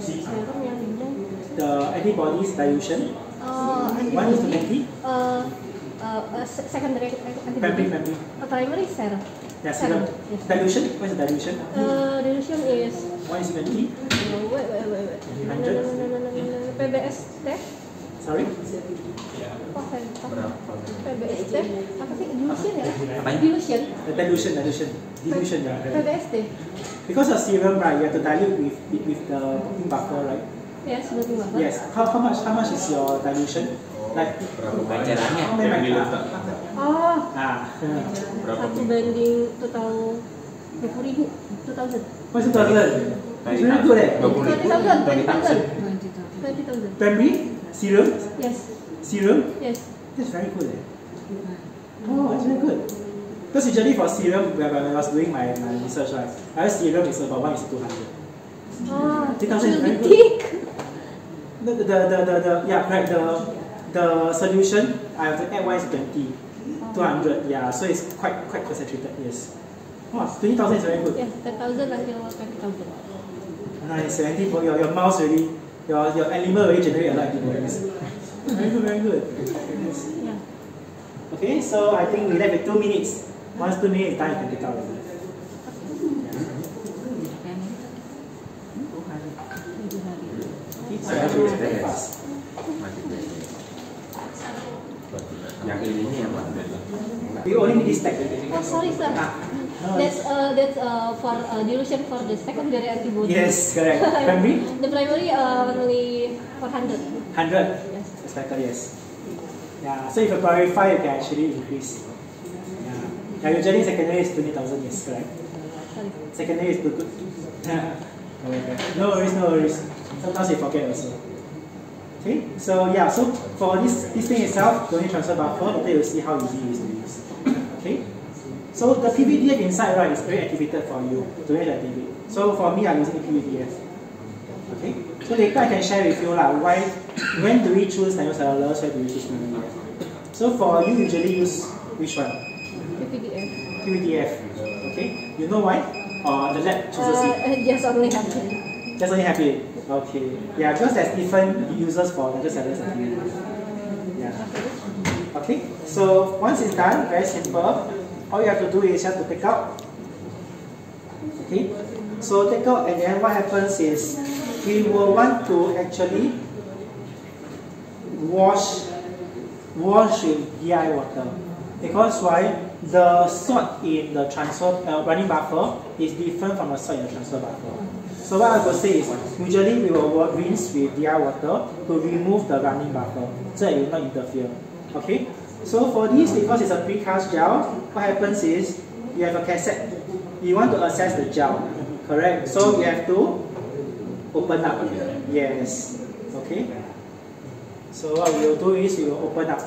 Speaker 4: Serum yang ini.
Speaker 1: The antibodies dilution? 1:20?
Speaker 4: Secondary antibody.
Speaker 1: Primary.
Speaker 4: Primary serum.
Speaker 1: Yeah, serum.
Speaker 4: Yes.
Speaker 1: Dilution? What's the dilution?
Speaker 4: Dilution is
Speaker 1: 1:20?
Speaker 4: wait. No. PBS test.
Speaker 1: Sorry?
Speaker 4: PBS test. Apa sih? Dilution ya? Dilution.
Speaker 1: The dilution, yeah.
Speaker 4: PBS test.
Speaker 1: Because of serum, right, you have to dilute with the cooking buffer, right?
Speaker 4: Yes, betul banget.
Speaker 1: Yes. How much is your dilution? Like,
Speaker 5: Caranya.
Speaker 1: how many micron?
Speaker 4: Oh, 1 banding 20.000. 2000.
Speaker 1: What's it 2000? It's very good, eh?
Speaker 4: 20,000.
Speaker 1: Primary? Serum?
Speaker 4: Yes.
Speaker 1: Serum?
Speaker 4: Yes.
Speaker 1: That's very good, eh? Oh, it's very good. Because usually for serum, when I was doing my research, right, I heard serum is about 1:200.
Speaker 4: Oh,
Speaker 1: 3,000 is very good.
Speaker 4: thick.
Speaker 1: Yeah, correct. The solution, I have to add 1:20, 200. Yeah, so it's quite concentrated. Yes. Wow, 20,000 is very good.
Speaker 4: Yes, 10,000 until 20,000.
Speaker 1: Nice. Antibody, your mouse really, your animal really generate a lot of antibodies. Very good. Yes.
Speaker 4: Yeah.
Speaker 1: Okay, so I think we left with 2 minutes. Once 2 minutes done, you can take out. So actually it's very fast.
Speaker 5: Yang ini yang mana?
Speaker 1: We only need this tag.
Speaker 4: Oh, sorry, sir. That's for dilution for the secondary antibody.
Speaker 1: Yes, correct. Primary?
Speaker 4: The primary only 400.
Speaker 1: 100?
Speaker 4: Yes.
Speaker 1: It's better, yes. Yeah, so if you verify, you can actually increase. Yeah, usually secondary is 20,000, yes, correct.
Speaker 4: Sorry.
Speaker 1: Secondary is too good. No worries. Sometimes you forget also. Okay, so yeah, so for this thing itself, don't need transfer buffer, later you'll see how easy it is to use. Okay, so the PVDF inside, right, is very activated for you. Don't need to activate. So for me, I'm using PVDF. Okay, so later I can share with you when do we choose nanocellulose, when do we choose PVDF. So for you, usually use which one?
Speaker 4: PVDF.
Speaker 1: PVDF. Okay, you know why? Or the lab chooses it?
Speaker 4: Just only happy.
Speaker 1: Just only happy. Okay. Yeah, because there's different users for nanocellulose and PVDF. Yeah. Okay. So once it's done, very simple. All you have to do is just to take out Okay, so take out, and then what happens is we will want to actually wash with DI water, because why? The salt in the transfer running buffer is different from the salt in the transfer buffer. So what I will say is, usually we will rinse with DI water to remove the running buffer, so it will not interfere. Okay, so for this, because it's a precast gel, what happens is you have a cassette. You want to access the gel, correct? So you have to open up. Yes. Okay. So what we will do is we will open up.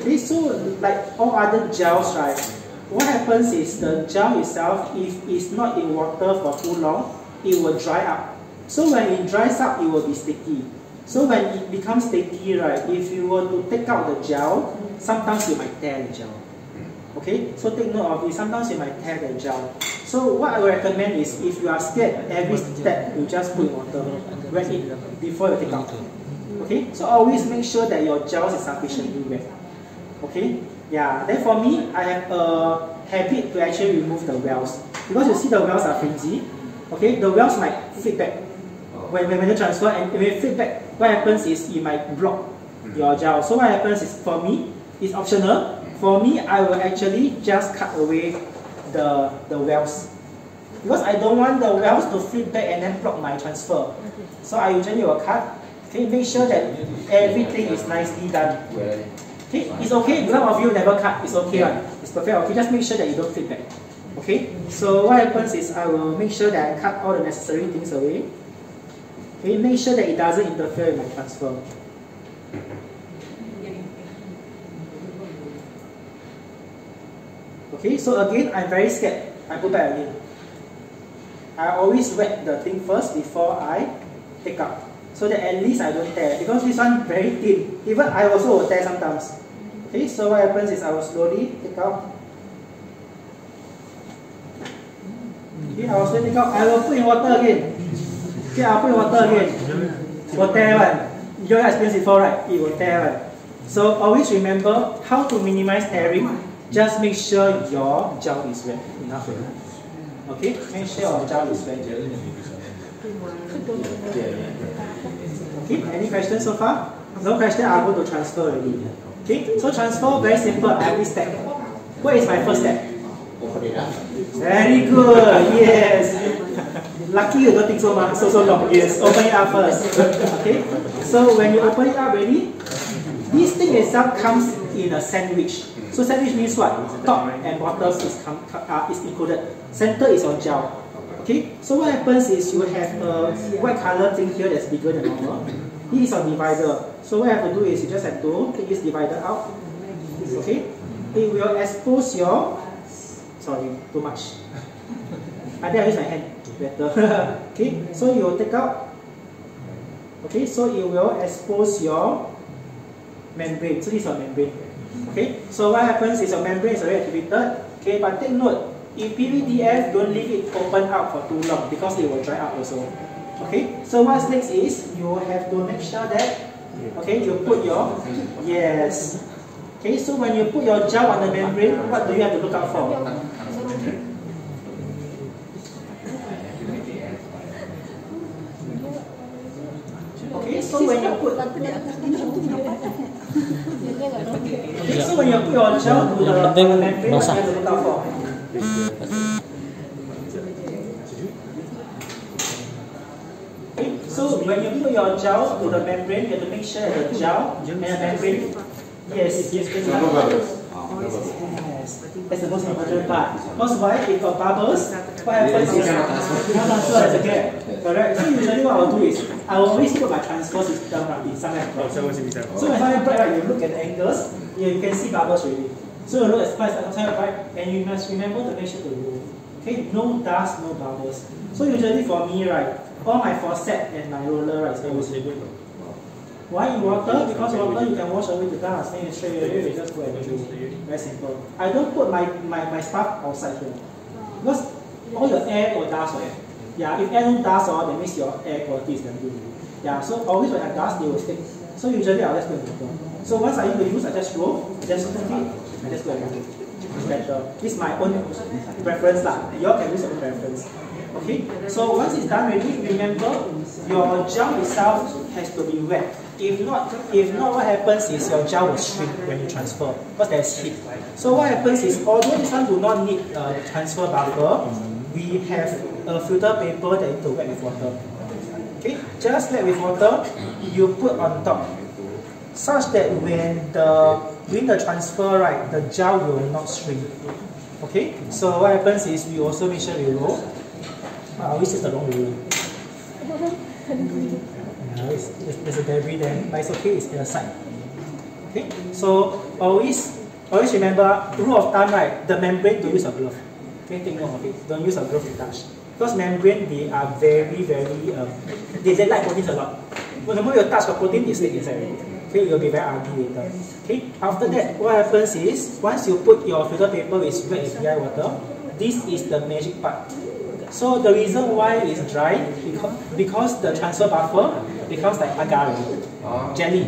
Speaker 1: Okay, so like all other gels, right? What happens is the gel itself, if it's not in water for too long, it will dry up. So when it dries up, it will be sticky. So when it becomes sticky, right, if you were to take out the gel, sometimes you might tear the gel. Okay, so take note of it, sometimes you might tear the gel. So what I would recommend is, if you are scared, every step you just put in water, wet it before you take out. Okay, so always make sure that your gel is sufficiently wet. Okay, yeah, then for me, I have a habit to actually remove the wells. Because you see the wells are flimsy, okay, the wells might flip back. When you transfer, and when you flip back, what happens is it might block your gel. So what happens is, for me, it's optional. For me, I will actually just cut away the wells, because I don't want the wells to flip back and then block my transfer. So I usually will cut. Okay, make sure that everything is nicely done. Okay, it's okay. Some of you never cut. It's okay, right? It's perfect. Okay, just make sure that you don't flip back. Okay. So what happens is, I will make sure that I cut all the necessary things away. Okay, make sure that it doesn't interfere with my transfer. Okay, so again, I'm very scared. I put back again. I always wet the thing first before I take out, so that at least I don't tear, because this one very thin. Even I also will tear sometimes. Okay, so what happens is, I will slowly take out. Okay, I will slowly take out. I will put in water again. Okay, I'll put in water again. Will tear one. You have experienced before, right? It will tear one. So always remember how to minimize tearing. Just make sure your gel is wet enough. Okay, make sure your gel is wet. Okay, any questions so far? No question, I'll go to transfer already. Okay, so transfer, very simple, every step. What is my first step? Very good, yes. Lucky you don't think so much, so long. Yes, open it up first. Okay, so when you open it up already, this thing itself comes in a sandwich. So sandwich means what? Top and bottom is included. Center is your gel. Okay, so what happens is, you have a white color thing here that's bigger than normal. This is your divider. So what you have to do is, you just have to take this divider out. Okay, it will expose your, sorry, too much. I think I use my hand better. Okay, so you will take out. Okay, so it will expose your membrane. So this is your membrane. Okay, so what happens is, your membrane is already activated. Okay, but take note, in PVDF, don't leave it open out for too long, because it will dry out also. Okay, so what's next is, you have to make sure that, okay, you put your, yes. Okay, so when you put your gel on the membrane, what do you have to look out for? Okay, so when you put, okay, so when you put your gel to the membrane, what do you have to look out for? Okay, so when you put your gel to the membrane, you have to make sure that the gel and the membrane, yes, that's the most important part. Because why? If got bubbles, what happens is, transfer has a gap. Correct? So usually what I'll do is, I will always put my transfer system right in somewhere bright. So when somewhere bright, right, you look at the angles, you can see bubbles already. So you look at somewhere bright, and you must remember to make sure to remove. Okay, no dust, no bubbles. So usually for me, right, all my faucet and my roller, right, is always removed. Why in water? Because water you can wash away the dust, then you straight away you just put everything. Very simple. I don't put my stuff outside here, because all your air or dust, right? Yeah, if air no dust, that means your air quality is very good. Yeah, so always when I dust, they will stick. So usually I'll just put in water. So once I use, I just roll, just put it, I just put everything. It's better. This is my own preference lah. You all can use your own preference. Okay, so once it's done already, remember your gel itself has to be wet. If not what happens is your gel will shrink when you transfer because there's heat. So what happens is, although this one do not need a transfer buffer, we have a filter paper that you need to wet with water. Okay, just wet with water, you put on top, such that when during the transfer, right, the gel will not shrink. Okay, so what happens is we also make sure we roll. This is the wrong roll. There's a debris there, but it's okay, it's the other side. Okay, so always remember, rule of thumb, right, the membrane, don't use a glove. Okay, take note of it, don't use a glove to touch. Because membrane, they are very, they like proteins a lot. When the moment you touch the protein, it stays inside. Okay, it will be very ugly later. Okay, after that, what happens is, once you put your filter paper with wet API water, this is the magic part. So the reason why it's dry, because the transfer buffer becomes like agar already. Jelly.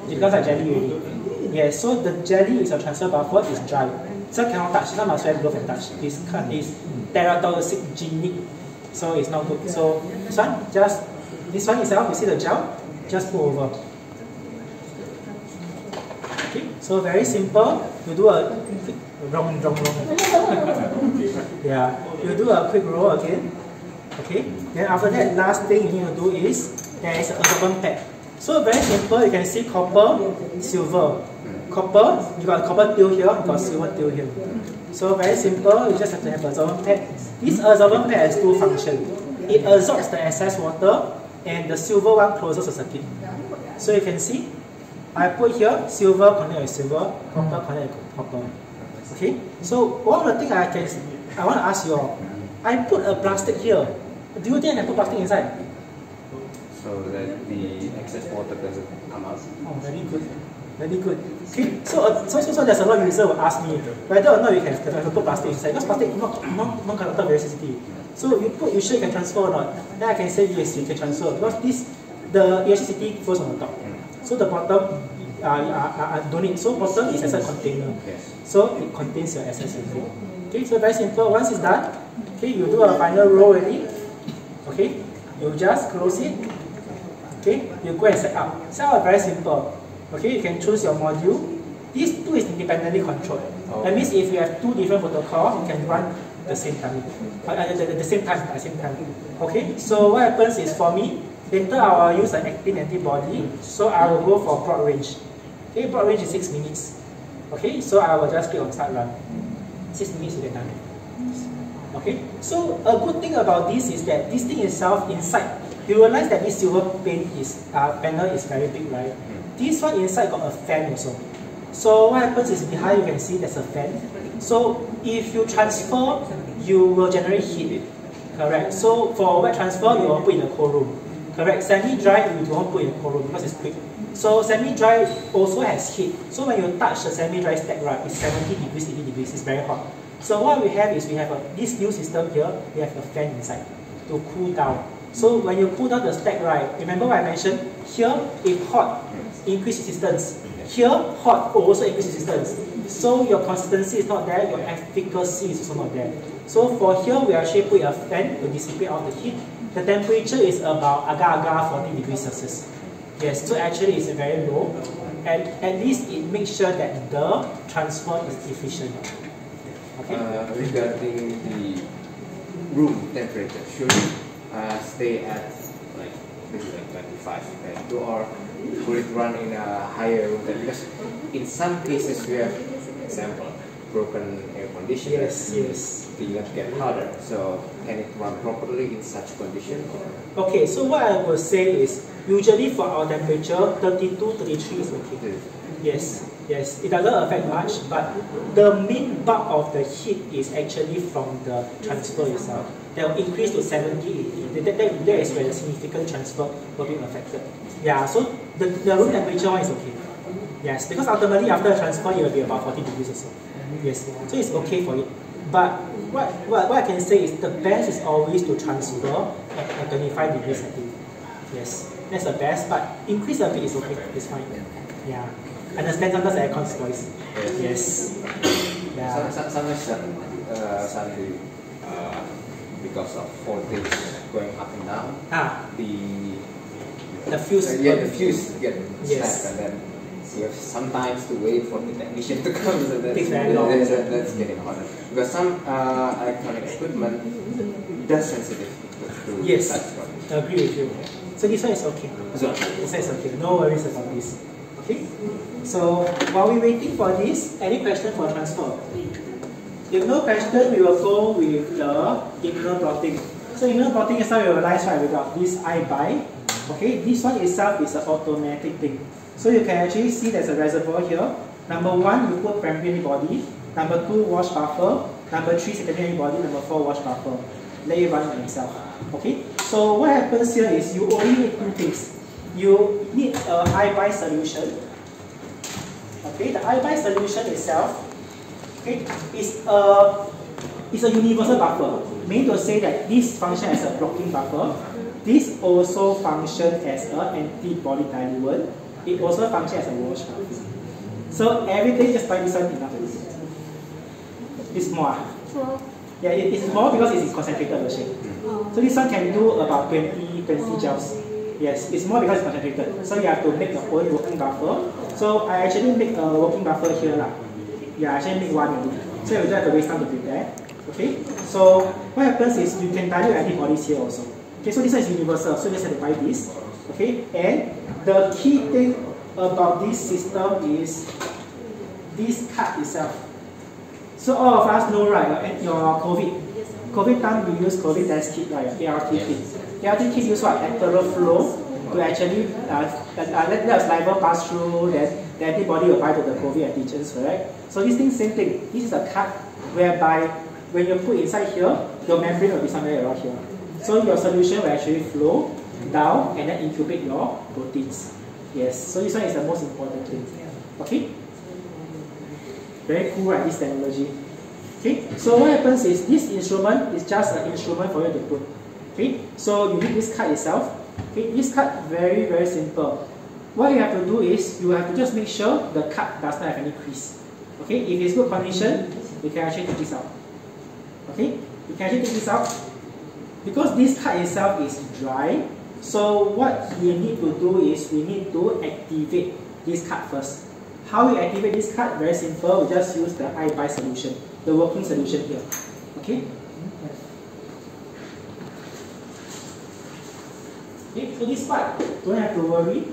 Speaker 1: It becomes like jelly already. Yes, so the jelly is a transfer buffer, is dry. So cannot touch, so must wear glove and touch. It's teratogenic, so it's not good. So this one itself, you see the gel, just put over. Okay, so very simple. You do a quick wrong. Yeah, you do a quick roll again. Okay, then after that, last thing you need to do is there is a absorbent pad. So very simple. You can see copper, silver. Copper, you got copper tail here, you got silver tail here. So very simple. You just have to have absorbent pad. This absorbent pad has two functions. It absorbs the excess water, and the silver one closes the circuit. So you can see, I put here silver connect with silver, copper connect with copper. Okay. So one of the things I want to ask you all, I put a plastic here. Do you think I put plastic inside?
Speaker 5: So that the excess water doesn't come out.
Speaker 1: Oh, very good. Very good. Okay, so there's a lot of users will ask me whether or not you can put plastic inside. Because plastic non-conductor of electricity. So you sure you can transfer or not? Then I can say yes, you can transfer because the electricity flows on the top. So the bottom don't need. So bottom is as a container. So it contains your excess liquid. Okay, so very simple. Once it's done, okay, you do a final roll already. Okay, you just close it. Okay, you go and set up. Set up very simple. Okay, you can choose your module. These two is independently controlled. That means if you have two different protocols, you can run the same time. At the same time. Okay, so what happens is for me, later I will use an actin antibody, so I will go for broad range. Okay, broad range is 6 minutes. Okay, so I will just click on start run. 6 minutes you get done. Okay, so a good thing about this is that this thing itself inside, you realize that this silver panel is very big, right? This one inside got a fan also. So what happens is behind you can see there's a fan. So if you transfer, you will generate heat. Correct. So for wet transfer, you will put in a cold room. Correct. Semi-dry, you don't put in a cold room because it's quick. So semi-dry also has heat. So when you touch the semi-dry stack, right, it's 70 degrees, 80 degrees. It's very hot. So what we have is we have this new system here. We have a fan inside to cool down. So when you cool down the stack, right, remember what I mentioned? Here, if hot, increase resistance. Here, hot also increase resistance. So your consistency is not there, your efficacy is also not there. So for here, we actually put a fan to dissipate all the heat. The temperature is about agar-agar 40 degrees Celsius. Yes, so actually it's very low. And at least it makes sure that the transfer is efficient. Okay?
Speaker 5: Regarding the room temperature, should stay at like 25 or will it run in a higher room? Because in some cases we have, example, broken air conditioner.
Speaker 1: Yes.
Speaker 5: Things get hotter. So can it run properly in such condition? Or?
Speaker 1: Okay, so what I will say is usually for our temperature 32, 33 is okay. Yes. It doesn't affect much, but the main bulk of the heat is actually from the transfer itself. That will increase to 70, 80. That is where the significant transfer will be affected. Yeah, so the room temperature one is okay. Yes, because ultimately after the transfer it will be about 40 degrees or so. Yes, so it's okay for it. But what I can say is the best is always to transfer at 25 degrees I think. Yes, that's the best, but increase a bit is okay, it's fine. Yeah. Understand sometimes aircon spoils. Yes. Yeah.
Speaker 7: Sometimes suddenly, because of voltage going up and down, the fuse get snapped, and then you have sometimes to wait for the technician to come. So that's getting harder. Because some electronic equipment does sensitive to such problems.
Speaker 1: I agree with you. So this one is okay. This one is okay. No worries about this. Okay. So while we're waiting for this, any question for transfer? If no question, we will go with the internal plotting. So internal plotting is how we realize, right, we got this I buy. Okay, this one itself is an automatic thing. So you can actually see there's a reservoir here. Number 1, you put primary antibody. Number 2, wash buffer. Number 3, secondary antibody. Number 4, wash buffer. Let it run on itself. Okay, so what happens here is you only need 2 things. You need a I buy solution. Okay, the I buy solution itself, okay, is a universal buffer. Meaning to say that this functions as a blocking buffer. This also functions as an antibody diluent. It also functions as a wash buffer. So everything just by this one enough. It's more. Yeah, it's more because it's concentrated version. So this one can do about 20 gels. Yes, it's more because it's concentrated. So you have to make your own working buffer. So I actually make a working buffer here. Yeah, I actually make one already. So you don't have to waste time to prepare. Okay, so what happens is you can dilute antibodies here also. Okay, so this one is universal, so you just have to buy this. Okay, and the key thing about this system is this card itself. So all of us know, right, your COVID time we use COVID test kit, right, ART kit. ART kit use what? Lateral flow to actually let the saliva pass through, then the antibody will bind to the COVID antigens, correct? So this thing, same thing. This is a card whereby when you put inside here, your membrane will be somewhere around here. So your solution will actually flow down and then incubate your proteins. Yes, so this one is the most important thing. Okay? Very cool, right, this technology. Okay, so what happens is this instrument is just an instrument for you to put. Okay, so you need this card itself. Okay, this card very, very simple. What you have to do is you have to just make sure the card does not have any crease. Okay, if it's good condition, you can actually take this out. Okay, you can actually take this out. Because this card itself is dry, so what we need to do is we need to activate this card first. How we activate this card? Very simple. We just use the I buy solution, the working solution here. Okay. Okay. So this part, don't have to worry.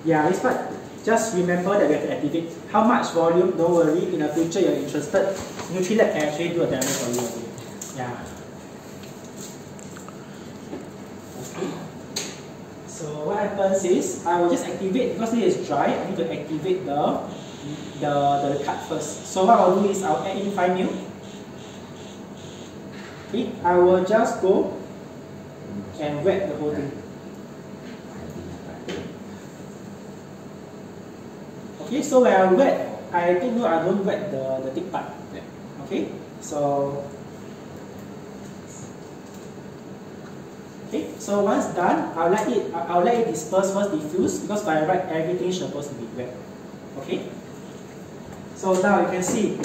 Speaker 1: Yeah, this part, just remember that we have to activate. How much volume? Don't worry. In the future, you're interested. NutriLab can actually do a demo for you. Yeah. So what happens is, I will just activate, because this is dry, I need to activate the card first. So what I'll do is, I'll add in 5 ml. Okay, I will just go and wet the whole thing. Okay, so when I wet, I take note I don't wet the thick part. Okay, so okay, so once done, I'll let it disperse first, diffuse, because by right everything is supposed to be wet. Okay. So now you can see,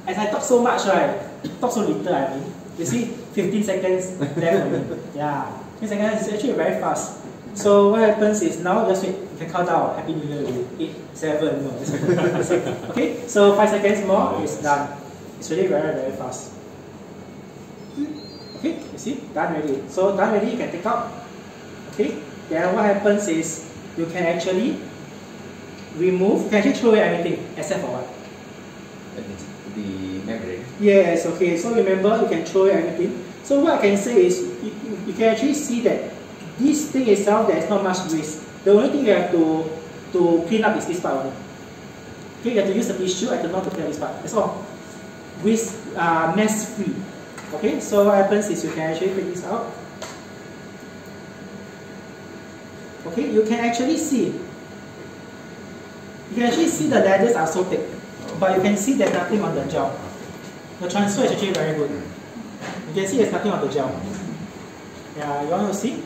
Speaker 1: as I talk so much, right? Talk so little, I mean. You see, 15 seconds left for me. Yeah, 15 seconds is actually very fast. So what happens is now just wait. You can count down. Happy New Year. 8, 7, no. Okay. So 5 seconds more, it's done. It's really very, very fast. Okay, you see, done already. So done already, you can take out. Okay, then what happens is you can actually remove, you can actually throw away everything except for what?
Speaker 7: The membrane.
Speaker 1: Yes, okay, so remember you can throw away everything. So what I can say is you can actually see that this thing itself, there is not much waste. The only thing you have to clean up is this part only. Okay, you have to use the tissue and not to clean up this part. That's all. Waste, mess free. Okay, so what happens is you can actually take this out. Okay, you can actually see the ladders are so thick, but you can see there's nothing on the gel. The transfer is actually very good. You can see there's nothing on the gel. Yeah, you want to see?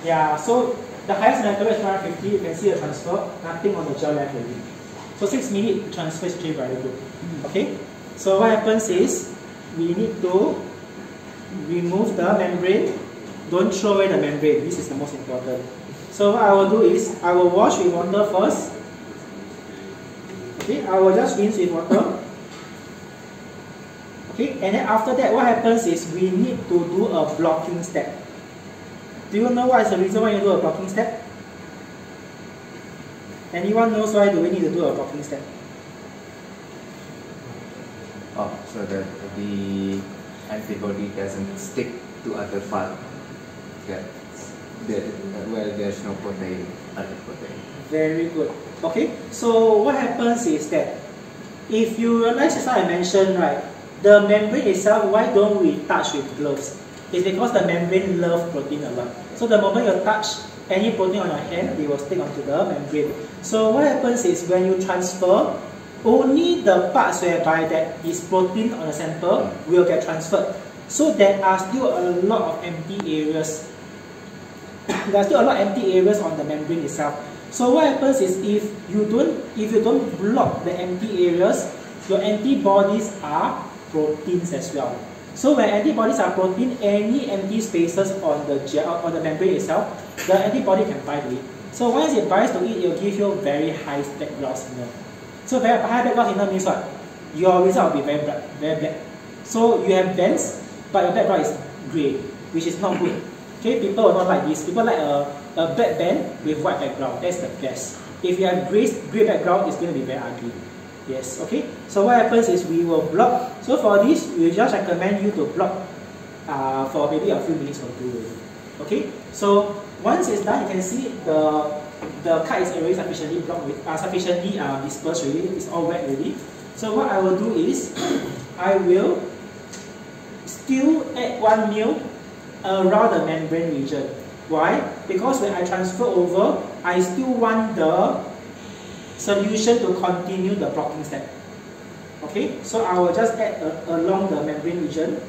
Speaker 1: Yeah, so the highest temperature is 150, you can see the transfer, nothing on the gel left already. So 6 minutes transfer is actually very good. Okay? So what happens is, we need to remove the membrane. Don't throw away the membrane, this is the most important. So what I will do is, I will wash with water first. Okay, I will just rinse with water. Okay, and then after that, what happens is we need to do a blocking step. Do you know what is the reason why you do a blocking step? Anyone knows why do we need to do a blocking step?
Speaker 7: Oh, so that the antibody doesn't stick to other part where there's no protein, other protein.
Speaker 1: Very good. Okay, so what happens is that if you realize, as I mentioned, right, the membrane itself, why don't we touch with gloves? It's because the membrane loves protein a lot. So the moment you touch any protein on your hand, they will stick onto the membrane. So what happens is when you transfer, only the parts whereby that is protein on the sample will get transferred. So there are still a lot of empty areas. There are still a lot of empty areas on the membrane itself. So what happens is if you don't block the empty areas, your antibodies are proteins as well. So when antibodies are protein, any empty spaces on the gel, on the membrane itself, the antibody can bind to it. So once it binds to it, it will give you very high background signal. So very high background signal means what? Your result will be very black, very black. So you have bands, but your background is grey, which is not good. Okay, people will not like this. People like a black band with white background. That's the best. If you have grey background, it's going to be very ugly. Yes, okay. So what happens is we will block. So for this, we just recommend you to block for maybe a few minutes or two. Okay. So once it's done, you can see the cut is already sufficiently blocked with, sufficiently dispersed already. It's all wet already. So what I will do is I will still add 1 ml around the membrane region. Why? Because when I transfer over, I still want the solution to continue the blocking step. Okay, so I will just add along the membrane region.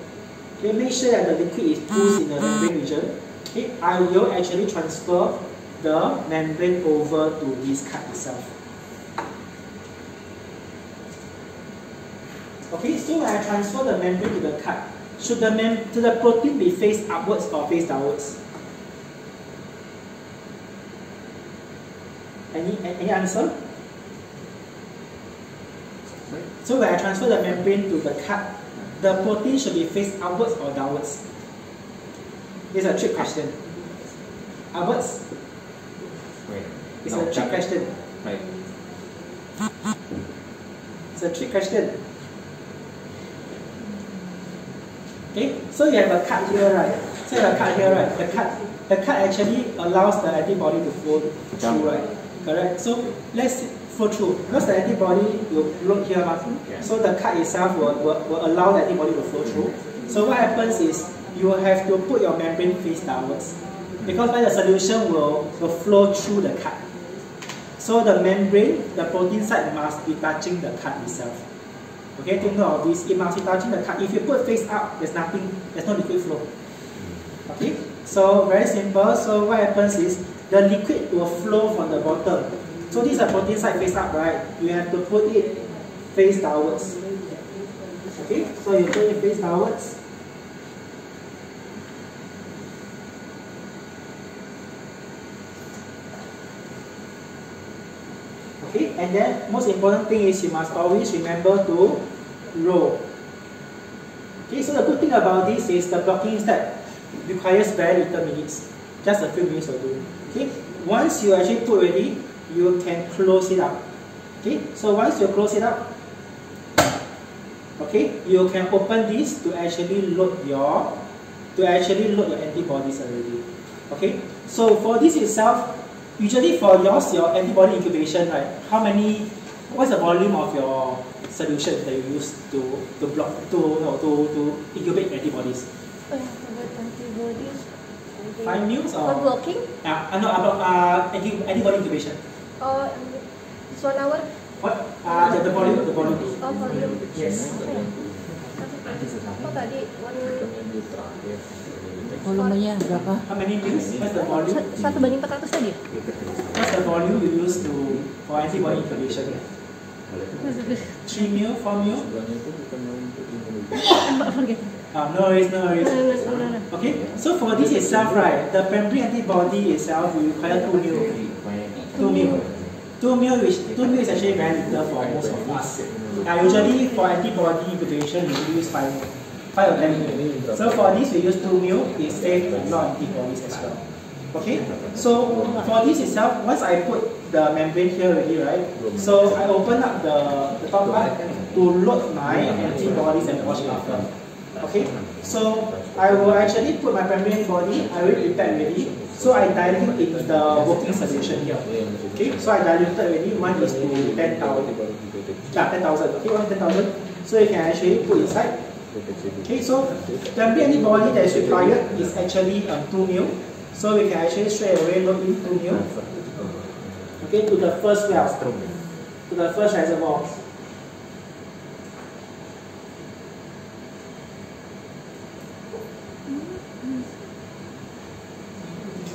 Speaker 1: Okay, make sure that the liquid is pushed in the membrane region. Okay, I will actually transfer the membrane over to this cut itself. Okay, so when I transfer the membrane to the cut, should the protein be faced upwards or face downwards? Any answer? So when I transfer the membrane to the cut, the protein should be faced upwards or downwards? This is a trick question. Upwards?
Speaker 7: Wait.
Speaker 1: It's a trick question.
Speaker 7: Right.
Speaker 1: It's a trick question. Okay, so you have a cut here, right? So you have a cut here, right? The cut actually allows the antibody to flow through, right? Correct. So let's flow through because the antibody will look here, so the cut itself will allow the antibody to flow through. So what happens is you have to put your membrane face downwards because then the solution will flow through the cut. So the membrane, the protein side must be touching the cut itself. Okay, take note of this. It must be touching the cut. If you put face up, there's nothing, there's no liquid flow. Okay, so very simple. So what happens is the liquid will flow from the bottom. So this is a protein side face up, right? You have to put it face downwards. Okay, so you put it face downwards. Okay, and then most important thing is you must always remember to roll. Okay, so the good thing about this is the blocking step requires very little minutes, just a few minutes will do. Okay, once you actually put ready, you can close it up. Okay, so once you close it up, okay, you can open this to actually load your antibodies already. Okay, so for this itself, usually for yours, your antibody incubation, right? What's the volume of your solution that you use to incubate antibodies?
Speaker 4: Antibodies.
Speaker 1: 5 mils or?
Speaker 4: For blocking?
Speaker 1: No, about antibody incubation.
Speaker 4: It's 1 hour.
Speaker 1: What? The volume.
Speaker 4: Oh, volume.
Speaker 1: Yes.
Speaker 4: Oh, tadi
Speaker 3: Volumenya berapa?
Speaker 1: How many mils? What's the volume?
Speaker 4: 1/400 tadi.
Speaker 1: What's the volume you use for antibody incubation? 3 mil, 4 mil?
Speaker 4: Forget.
Speaker 1: No worries, no worries.
Speaker 4: No.
Speaker 1: Okay, so for this itself, right, the membrane antibody itself will require 2 mil. 2 mil. 2 mil is actually very little for most of us. Usually for antibody incubation, we use 5 mil. 5 or 10 mil. So for this, we use 2 mil. It saves a lot of antibodies as well. Okay, so for this itself, once I put the membrane here already, right? So I open up the top part to load my antibodies and wash buffer. Okay, so I will actually put my membrane body. I will prepare already. So I dilute in the working solution here. Okay, so I diluted already. One is to 10,000. 10,000. Okay, 10,000. So you can actually put inside. Okay, so the membrane antibody that is required is actually 2 mil. So we can actually straight away load in 2 mil. Okay, to the first well, to the first reservoir.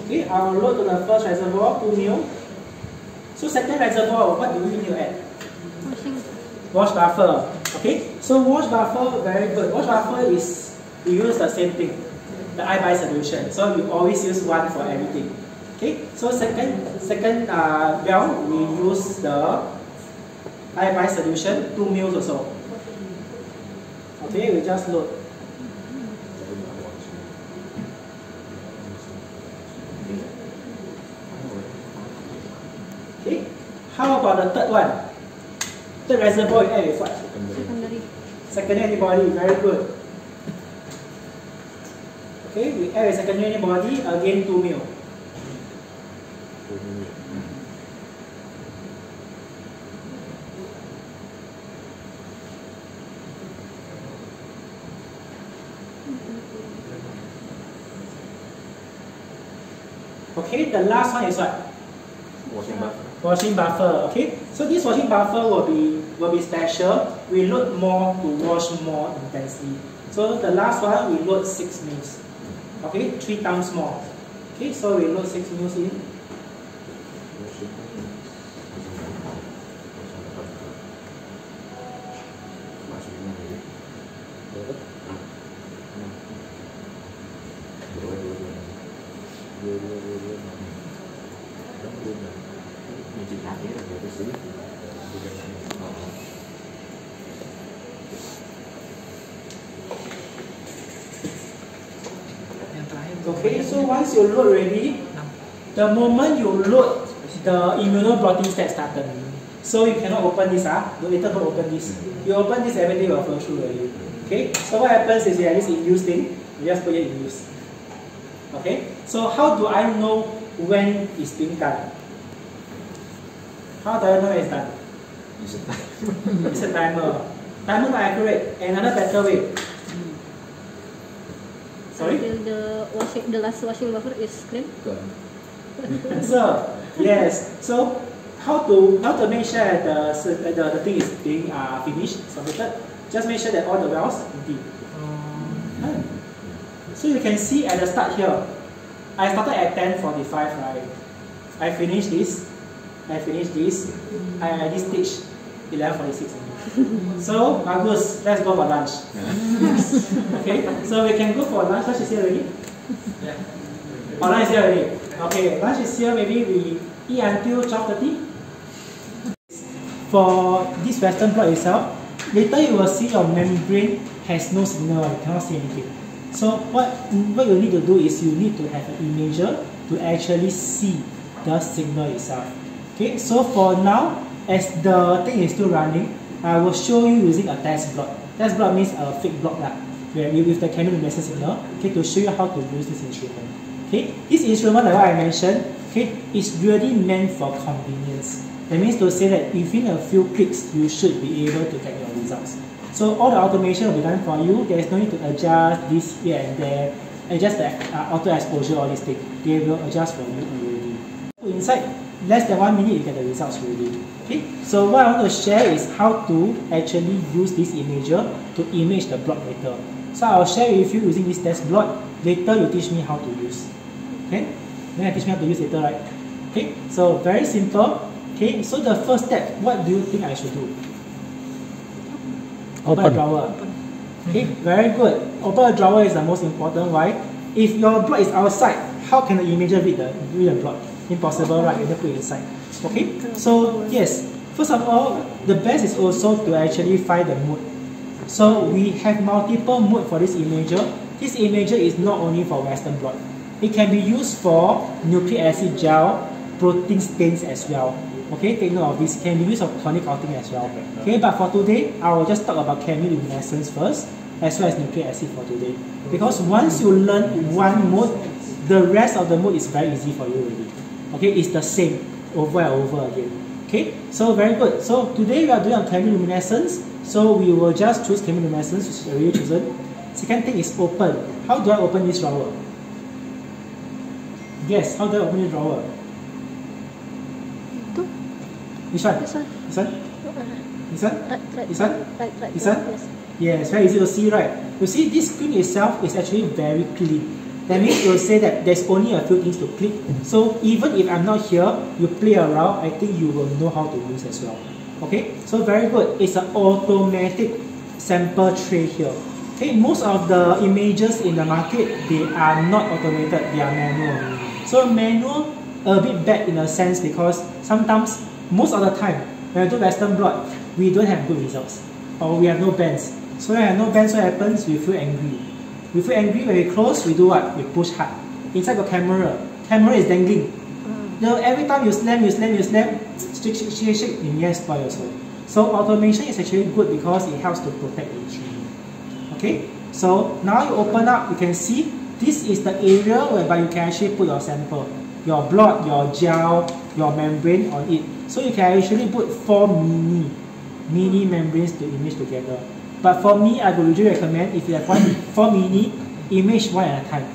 Speaker 1: Okay, I will load to the first reservoir, 2 mil. So second reservoir, what do we need to add? Wash buffer. Okay, so wash buffer, very good. Wash buffer is, we use the same thing, the iBi solution. So you always use one for everything. Okay, so second well, we use the iBi solution, 2 mils or so. Okay, we just load. Okay, how about the third one? Third reservoir, you add with what? Secondary antibody, very good. Okay, we add a secondary antibody, again 2 mil. Okay, the last one is what?
Speaker 5: Washing buffer.
Speaker 1: Washing buffer. Okay, so this washing buffer will be special. We load more to wash more intensely. So the last one we load 6 mils. Okay, 3 times more. Okay, so we load 6 mils in. Okay, so once you load already, the moment you load, the immunoblotting step started. So you cannot open this, later don't open this. You open this, everything will flow through already. Okay, so what happens is you have this in-use thing, you just put it in use. Okay, so how do I know when it's being done? How do I know when it's done? It's a timer. Timer not accurate. Another better way. Sorry?
Speaker 4: The last washing buffer is clean.
Speaker 1: So yes. So how to make sure that the thing is being finished, submitted? Just make sure that all the wells empty. So you can see at the start here, I started at 10:45, right? I finished this. I finished this. I at this stage 11:46. So Marcus, let's go for lunch. Okay, so we can go for lunch. Lunch is here already. Yeah. Oh, lunch is here already. Okay, lunch is here. Maybe we eat until 12:30. For this Western blot itself, later you will see your membrane has no signal. You cannot see anything. So what you need to do is you need to have an imager to actually see the signal itself. Okay, so for now, as the thing is still running, I will show you using a test blot. Test blot means a fake blot where with the chemiluminescent signal, okay, to show you how to use this instrument. Okay, this instrument, like what I mentioned, okay, is really meant for convenience. That means to say that within a few clicks, you should be able to get your results. So all the automation will be done for you. There is no need to adjust this here and there, adjust the auto exposure, all these things. They will adjust for you already. Inside less than 1 minute, you get the results already. Okay. So what I want to share is how to actually use this imager to image the block later. So I'll share with you using this test Blot. Later you teach me how to use. Okay? Then I teach me how to use later, right? Okay? So very simple. Okay? So the first step, what do you think I should do? Open a drawer. Okay? Very good. Open a drawer is the most important. Why? If your Blot is outside, how can the imager read the Blot? Impossible, right? You have to put it inside. Okay? So yes, first of all, the best is also to actually find the mode. So we have multiple mode for this imager. This imager is not only for Western blot. It can be used for nucleic acid gel, protein stains as well. Okay, take note of this. It can be used for chronic coating as well. Okay, but for today, I will just talk about chemiluminescence first, as well as nucleic acid for today. Because once you learn one mode, the rest of the mode is very easy for you already. Okay, it's the same over and over again. Okay, so very good. So today we are doing on chemiluminescence. So we will just choose chemiluminescence, which is already chosen. Second thing is open. How do I open this drawer? Yes, how do I open this drawer? Which one? This one. This one? This one? This one? This one? Yes, very easy to see, right? You see, this screen itself is actually very clean. That means it will say that there's only a few things to click. So even if I'm not here, you play around, I think you will know how to use as well. Okay, so very good. It's an automatic sample tray here. Okay, most of the images in the market, they are not automated, they are manual. So manual, a bit bad in a sense because sometimes, most of the time, when I do Western blot, we don't have good results. Or we have no bands. So when we have no bands, what happens? We feel angry. We feel angry when we close, we do what? We push hard. Inside the camera is dangling. You know, every time you slam, shake, it may spoil also. So automation is actually good because it helps to protect the instrument. Okay, so now you open up, you can see this is the area whereby you can actually put your sample, your blot, your gel, your membrane on it. So you can actually put 4 mini membranes to image together. But for me, I would usually recommend if you have 4 mini, image one at a time.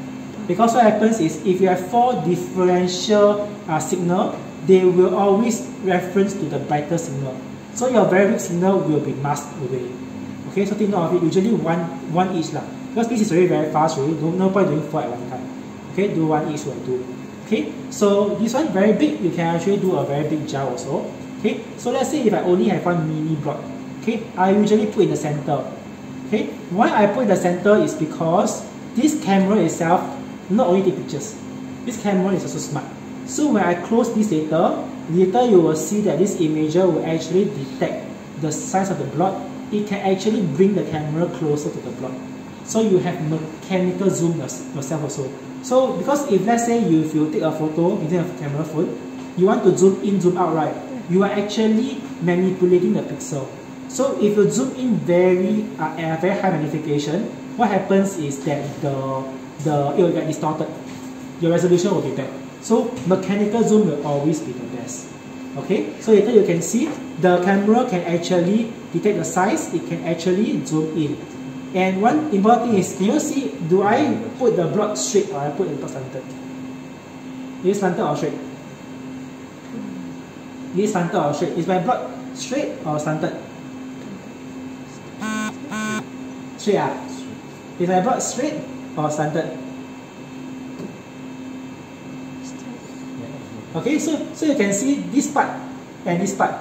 Speaker 1: Because what happens is if you have 4 differential signal, they will always reference to the brighter signal. So your very weak signal will be masked away. Okay, so take note of it. Usually one each lah. Because this is already very fast, really. No point doing 4 at one time. Okay, do 1 each will do. Okay, so this one very big. You can actually do a very big gel also. Okay, so let's say if I only have 1 mini blot. Okay, I usually put in the center. Okay, why I put in the center is because this camera itself not only take pictures. This camera is also smart. So when I close this later you will see that this imager will actually detect the size of the blot. It can actually bring the camera closer to the blot. So you have mechanical zoom yourself also. So because if let's say if you take a photo using a camera phone, you want to zoom in, zoom out, right? You are actually manipulating the pixel. So if you zoom in at a very high magnification, what happens is that it will get distorted. Your resolution will be bad. So mechanical zoom will always be the best. Okay, so later you can see the camera can actually detect the size. It can actually zoom in. And one important thing is, can you see, do I put the blot straight or I put the blot slanted? Is it slanted or straight? Is it slanted or straight? Is my blot straight or slanted? Straight ah? Is my blot straight or slanted? Okay, so you can see this part and this part.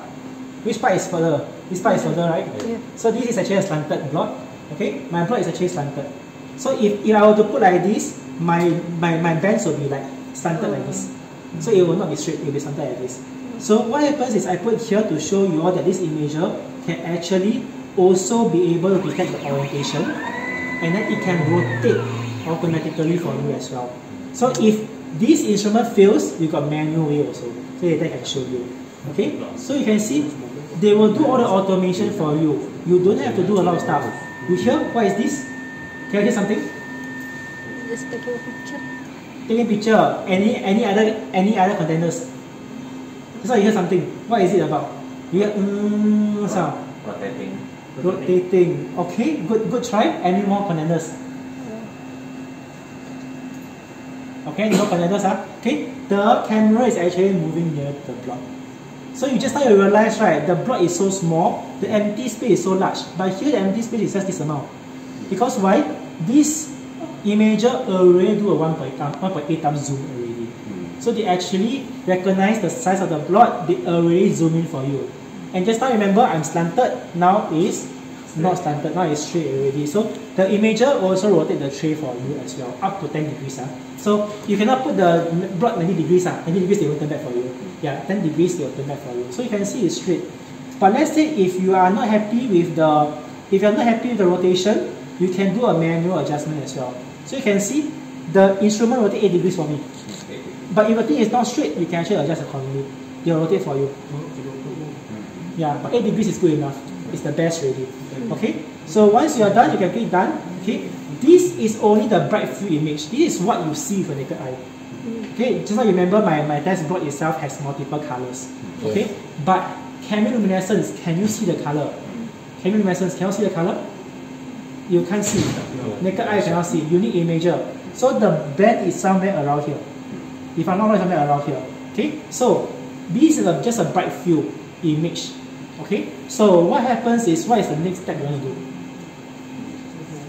Speaker 1: Which part is further? This part is further, right? Yeah. So this is actually a slanted blot. Okay, my blot is actually slanted. So if I were to put like this, my bands will be like slanted like this. So it will not be straight, it will be slanted like this. So what happens is I put here to show you all that this imager can actually also be able to detect the orientation, and then it can rotate automatically for you as well. So if this instrument fails, you got manual way also. So later I can show you. Okay, so you can see they will do all the automation for you. You don't have to do a lot of stuff. You hear? What is this? Can I get something?
Speaker 4: Just taking a picture.
Speaker 1: Taking picture. Any other containers? So you hear something. What is it about? You hear sound. Rotating. Okay, good try. Any more containers? Okay, no containers. Okay, the camera is actually moving near the blot. So you just now you realize, right, the blot is so small, the empty space is so large. But here the empty space is just this amount. Because why? this imager already do a 1.8 times zoom already. So they actually recognize the size of the blot, they already zoom in for you. And just now remember I'm slanted, now is not slanted, now it's straight already. So the imager also rotate the tray for you as well, up to 10 degrees. So you cannot put the blot 90 degrees, 90 degrees they will turn back for you. Yeah, 10 degrees they will turn back for you. So you can see it's straight. But let's say if you are not happy with the rotation, you can do a manual adjustment as well. So you can see the instrument rotate 8 degrees for me. But if the thing is not straight, you can actually adjust accordingly. They will rotate for you. Yeah, but 8 degrees is good enough. It's the best already. Okay? So once you are done, you can click done. Okay? This is only the bright field image. This is what you see with your naked eye. Okay, just like you remember my test blot itself has multiple colors. Okay? But chemiluminescence, can you see the color? Chemiluminescence, can you see the color? You can't see. Naked eye cannot see. You need imager. So the band is somewhere around here. If I'm not wrong, somewhere around here. Okay? So this is just a bright field image. Okay? So what happens is, what is the next step you want to do?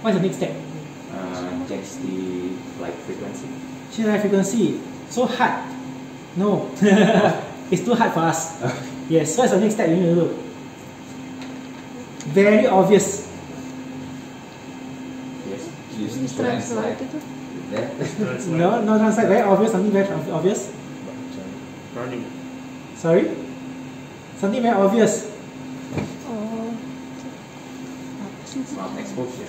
Speaker 1: What is the next step?
Speaker 7: Change the light frequency.
Speaker 1: Change light frequency. So hard. No. It's too hard for us. Yes, so what's the next step you need to do? Very obvious.
Speaker 7: Yes. Use translate.
Speaker 1: No, translate. Very obvious. Something very obvious.
Speaker 6: Running.
Speaker 1: Sorry? Something very obvious.
Speaker 7: Exposure.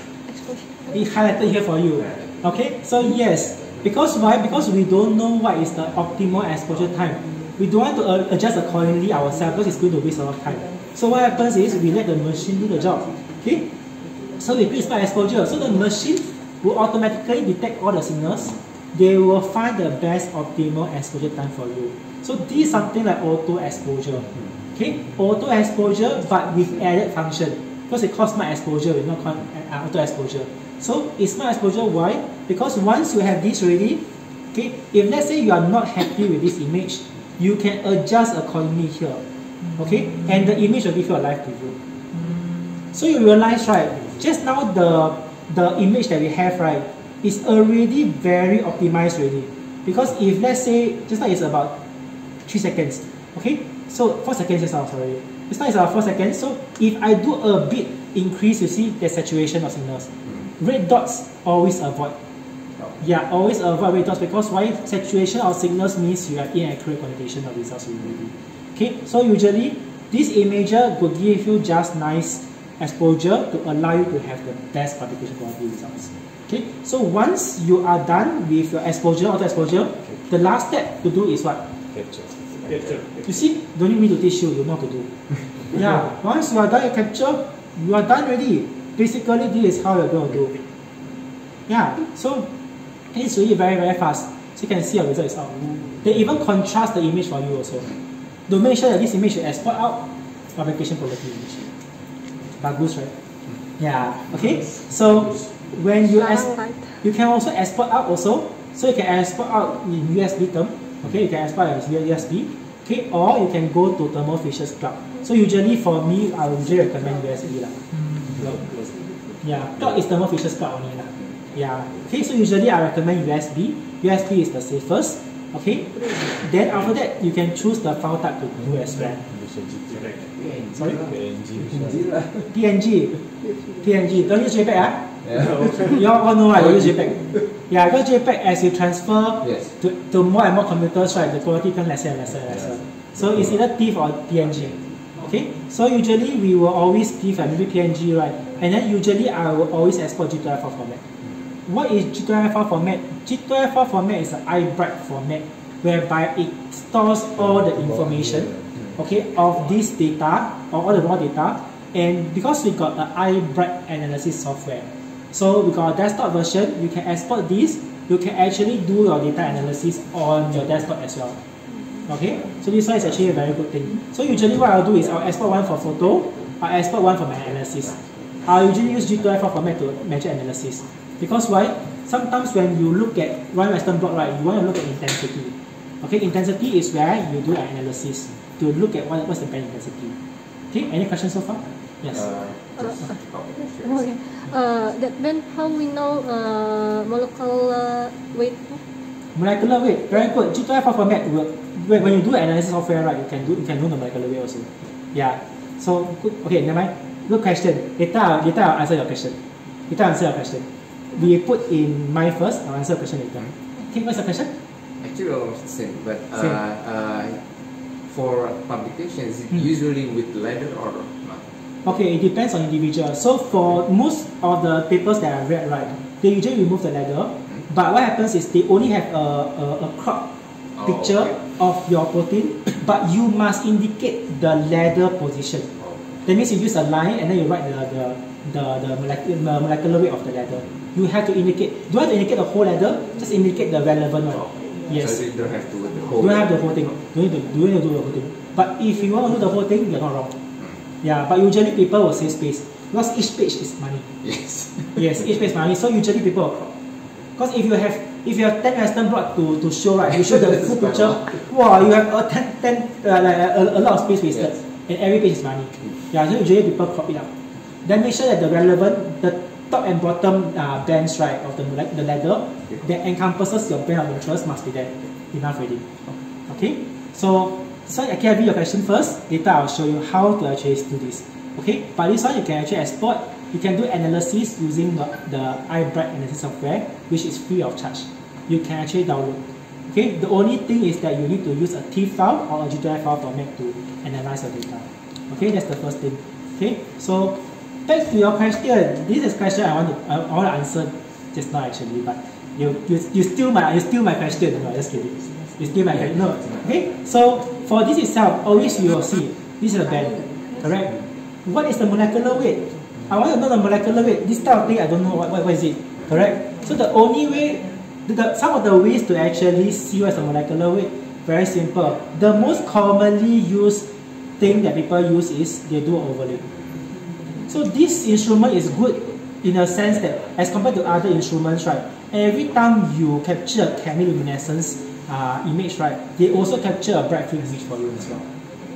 Speaker 1: It highlighted here for you. Okay, so yes, because why? Because we don't know what is the optimal exposure time. We don't want to adjust accordingly ourselves because it's going to waste a lot of time. So what happens is we let the machine do the job. Okay, so we create smart exposure. So the machine will automatically detect all the signals. They will find the best optimal exposure time for you. So this is something like auto exposure. Okay, auto exposure but with added function. Because it calls smart exposure, it's not called auto exposure. So it's smart exposure, why? Because once you have this already, okay, if let's say you are not happy with this image, you can adjust accordingly here. Okay, and the image will give you a live preview. So you realize, right, just now the image that we have, right, is already very optimized already. Because if let's say, just now it's about 3 seconds, okay? So 4 seconds just now, sorry. Just now it's about 4 seconds, so if I do a bit increase, you see the saturation of signals. Red dots always avoid. Yeah, always avoid red dots because why? Saturation of signals means you have inaccurate quantitation of results already. Okay, so usually this imager will give you just nice exposure to allow you to have the best publication quality results. Okay, so once you are done with your exposure, auto exposure, the last step to do is what?
Speaker 6: Capture.
Speaker 1: You see, don't need me to teach you, you know what to do. Yeah, once you are done with capture, you are done already. Basically, this is how you're going to do. Yeah, so it's really very, very fast. So you can see your result is out. They even contrast the image for you also. To make sure that this image you export out, publication quality image. Bagus, right? Yeah, okay. So when you can also export out also. So you can export out in USB term. Okay, you can export as USB. Okay, or you can go to Thermo Fischer's cloud. So usually for me, I would usually recommend USB lah. Yeah, cloud is Thermo Fischer's cloud only lah. Yeah. Okay, so usually I recommend USB. USB is the safest. Okay. Then after that, you can choose the file type to do as well. Sorry? PNG. Don't use JPEG, ah? You all know, right? Don't use JPEG. Yeah, because JPEG, as you transfer to more and more computers, right, the quality becomes lesser and lesser and lesser. So it's either TIFF or PNG. Okay? So usually we will always TIFF and maybe PNG, right? And then usually I will always export G2F format. What is G2F format? G2F format is an iBright format whereby it stores all the information, okay, of this data or all the raw data, and because we got an iBright analysis software, so we got a desktop version, you can export this, you can actually do your data analysis on your desktop as well. Okay, so this one is actually a very good thing. So usually what I'll do is I'll export one for photo, I'll export one for my analysis. I'll usually use G2F format to measure analysis. Because why? Sometimes when you look at one Western blot, right, you want to look at intensity. Okay, intensity is where you do an analysis to look at what's the band intensity. Okay, any questions so far? Yes.
Speaker 4: Okay. Then how we know molecular weight?
Speaker 1: Molecular weight, very good. G2F format will, when you do analysis software, right, you can do the molecular weight also. Yeah. So good. Okay, never mind. Good question. Later I'll answer your question. We put in mind first. I'll answer the question later. Okay, what's the question?
Speaker 7: Actually, almost the same, but for publications, is it usually with leather or not?
Speaker 1: Okay, it depends on individual. So for most of the papers that I read, right, they usually remove the leather. But what happens is they only have a crop picture of your protein, but you must indicate the leather position. That means you use a line and then you write the molecular weight of the leather. You have to indicate. Do you have to indicate the whole leather? Just indicate the relevant one. Yes.
Speaker 7: So you don't have to do the whole.
Speaker 1: You don't have the whole thing. You need to do the whole thing. But if you want to do the whole thing, you're not wrong. Yeah. But usually people will say space because each page is money.
Speaker 7: Yes.
Speaker 1: Yes, each page is money. So usually people will crop. Because if you have 10 Western blot to show, right, you show the full picture. Wow, you have a lot of space wasted, and every page is money. Yeah, so usually people crop it out. Then make sure that the relevant, the top and bottom bands, right, of the leather that encompasses your band of interest must be there. Enough already. Okay, so I can read your question first. Later I'll show you how to actually do this. Okay, but this one you can actually export. You can do analysis using the iBright analysis software, which is free of charge. You can actually download. Okay, the only thing is that you need to use a TIFF file or a G2F file format to analyze your data. Okay, that's the first thing. Okay, so back to your question. This is a question I want to answer just now actually, but you steal my question. No, just kidding. You steal my question. No. Okay, so for this itself, always you will see this is a band, correct? What is the molecular weight? I want to know the molecular weight. This type of thing I don't know what is it, correct? So the only way, some of the ways to actually see what's the molecular weight, very simple. The most commonly used thing that people use is they do an overlay. So this instrument is good in a sense that as compared to other instruments, right, every time you capture a chemiluminescence image, right, they also capture a bright field image for you as well.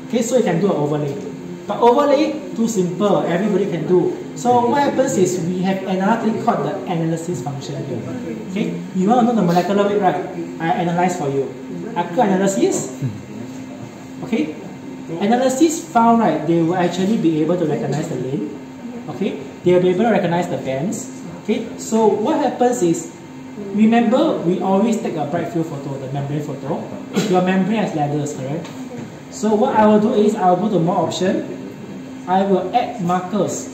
Speaker 1: Okay, so you can do an overlay. But overlay, too simple, everybody can do. So what happens is we have another thing called the analysis function here. Okay, you want to know the molecular weight, right? I analyze for you. After analysis, okay, analysis found, right, they will actually be able to recognize the lane. Okay, they will be able to recognize the bands. Okay, so what happens is, remember we always take a bright field photo, the membrane photo. Your membrane has ladders, correct? So what I will do is I will go to more option. I will add markers.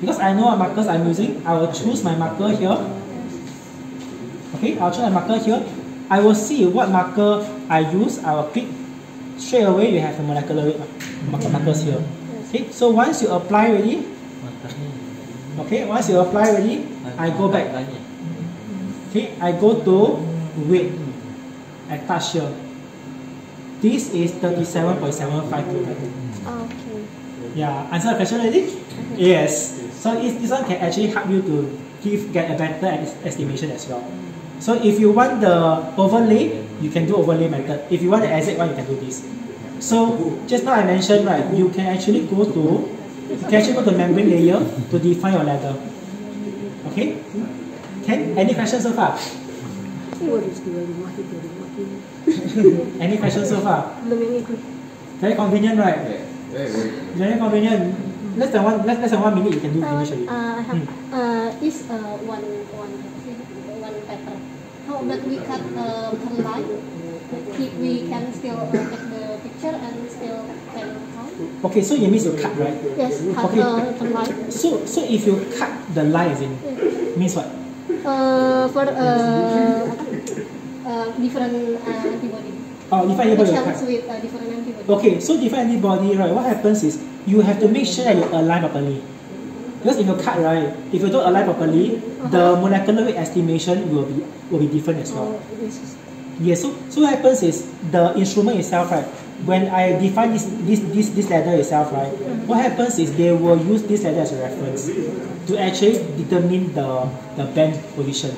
Speaker 1: Because I know what markers I'm using, I will choose my marker here. Okay, I'll choose my marker here. I will see what marker I use. I will click. Straight away you have the molecular weight markers here. Okay, so once you apply already, I go back. Okay, I go to weight. I touch here. This is 37.75 km.
Speaker 4: Okay.
Speaker 1: Yeah, answer the question already? Yes. So this one can actually help you to get a better estimation as well. So if you want the overlay, you can do overlay method. If you want the exact one, you can do this. So just now I mentioned, right, you can actually go to membrane layer to define your ladder. Okay? Any questions so far? Any questions so far? Very convenient, right? Very convenient. Less than 1 minute you can do finish already.
Speaker 4: I have is one pattern. How about we cut per line? We can still take the picture and still can count.
Speaker 1: Okay, so it means you cut, right?
Speaker 4: Yes, cut per line.
Speaker 1: So if you cut the line, means what?
Speaker 4: For different antibody.
Speaker 1: Oh, different antibody.
Speaker 4: Which helps with different antibody.
Speaker 1: Okay, so different antibody, right? What happens is you have to make sure that you align properly. Because if you cut, right, if you don't align properly, the molecular weight estimation will be different as well. Yes. So what happens is the instrument itself, right? When I define this ladder itself, right? What happens is they will use this ladder as a reference to actually determine the band position.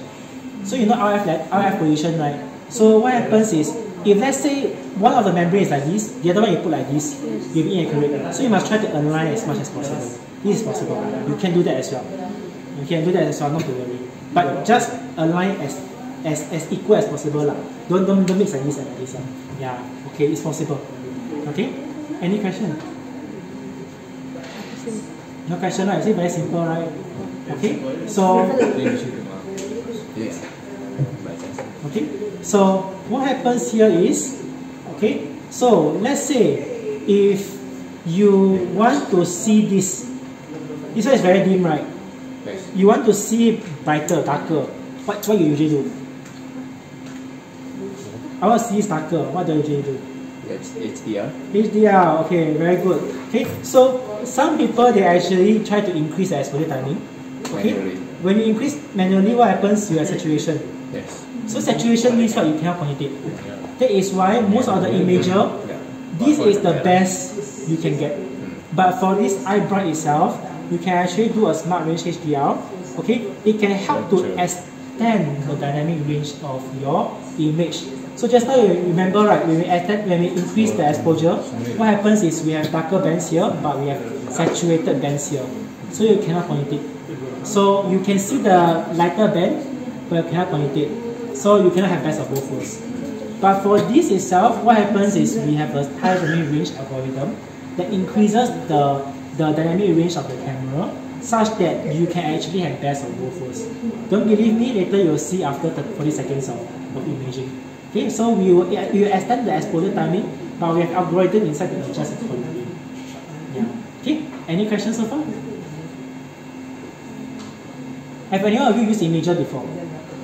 Speaker 1: So you know RF position, right? So what happens is if let's say one of the membrane is like this, the other one you put like this, you'll be inaccurate. So you must try to align as much as possible. This is possible. You can do that as well. You can do that as well, not to worry. But just align as equal as possible. Don't mix like this and like this. Yeah, okay, it's possible. Okay? Any question? No question, right? It's very simple, right? Okay? So okay, so what happens here is, okay, so let's say if you want to see this one is very dim, right? You want to see it brighter, darker. What you usually do? I want to see it darker. What do you usually do?
Speaker 7: It's HDR.
Speaker 1: HDR, okay, very good. Okay, so some people they actually try to increase the exposure timing. Okay,
Speaker 7: Manually.
Speaker 1: when you increase manually, what happens? You have saturation.
Speaker 7: Yes.
Speaker 1: So saturation means what? You cannot quantitate. That is why most of the imager, this is the best you can get. But for this iBright itself, you can actually do a smart range HDR. Okay, it can help to extend the dynamic range of your image. So just now you remember, right? When we increase the exposure, what happens is we have darker bands here, but we have saturated bands here. So you cannot quantitate. So you can see the lighter band, but you cannot quantitate. So you cannot have best of both worlds. But for this itself, what happens is we have a high dynamic range algorithm that increases the dynamic range of the camera such that you can actually have best of both worlds. Don't believe me? Later you will see after 40 seconds of imaging. Okay, so we will extend the exposure timing, but we have algorithm inside to adjust it accordingly. Yeah. Okay, any questions so far? Have anyone of you used Imager before?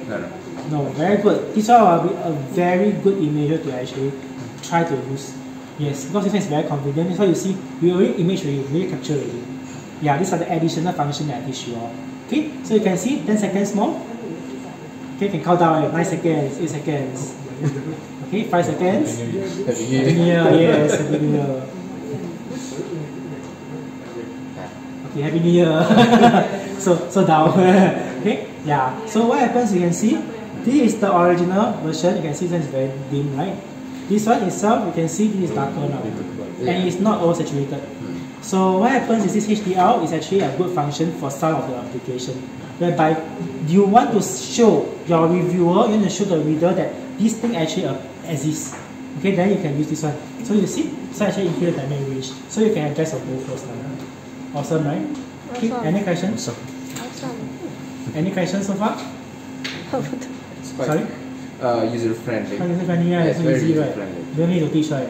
Speaker 7: No.
Speaker 1: No, very good. This one will be a very good imager to actually try to use. Yes, because this one is very convenient. That's why you see, we already image already, we already capture already. Yeah, these are the additional functions that I teach you all. Okay, so you can see 10 seconds more. Okay, you can count down 9 seconds, 8 seconds. Okay, 5 seconds. Happy New Year, yes, Happy New Year. Okay, Happy New Year. so down. Okay, yeah. So what happens? You can see this is the original version. You can see this is very dim, right? This one itself, you can see this is darker now, and it's not all saturated. So what happens is this HDR is actually a good function for some of the application, whereby you want to show your reviewer, you want to show the reader that this thing actually exists. Okay, then you can use this one. So you see, so actually increase the dynamic range, so you can have best of both worlds now. Awesome, right? Okay, any questions? Any questions so far? Sorry?
Speaker 7: User friendly.
Speaker 1: User friendly, yeah,
Speaker 7: Yes,
Speaker 1: so
Speaker 7: very
Speaker 1: easy,
Speaker 7: user
Speaker 1: right?
Speaker 7: friendly.
Speaker 1: Don't need to teach, right?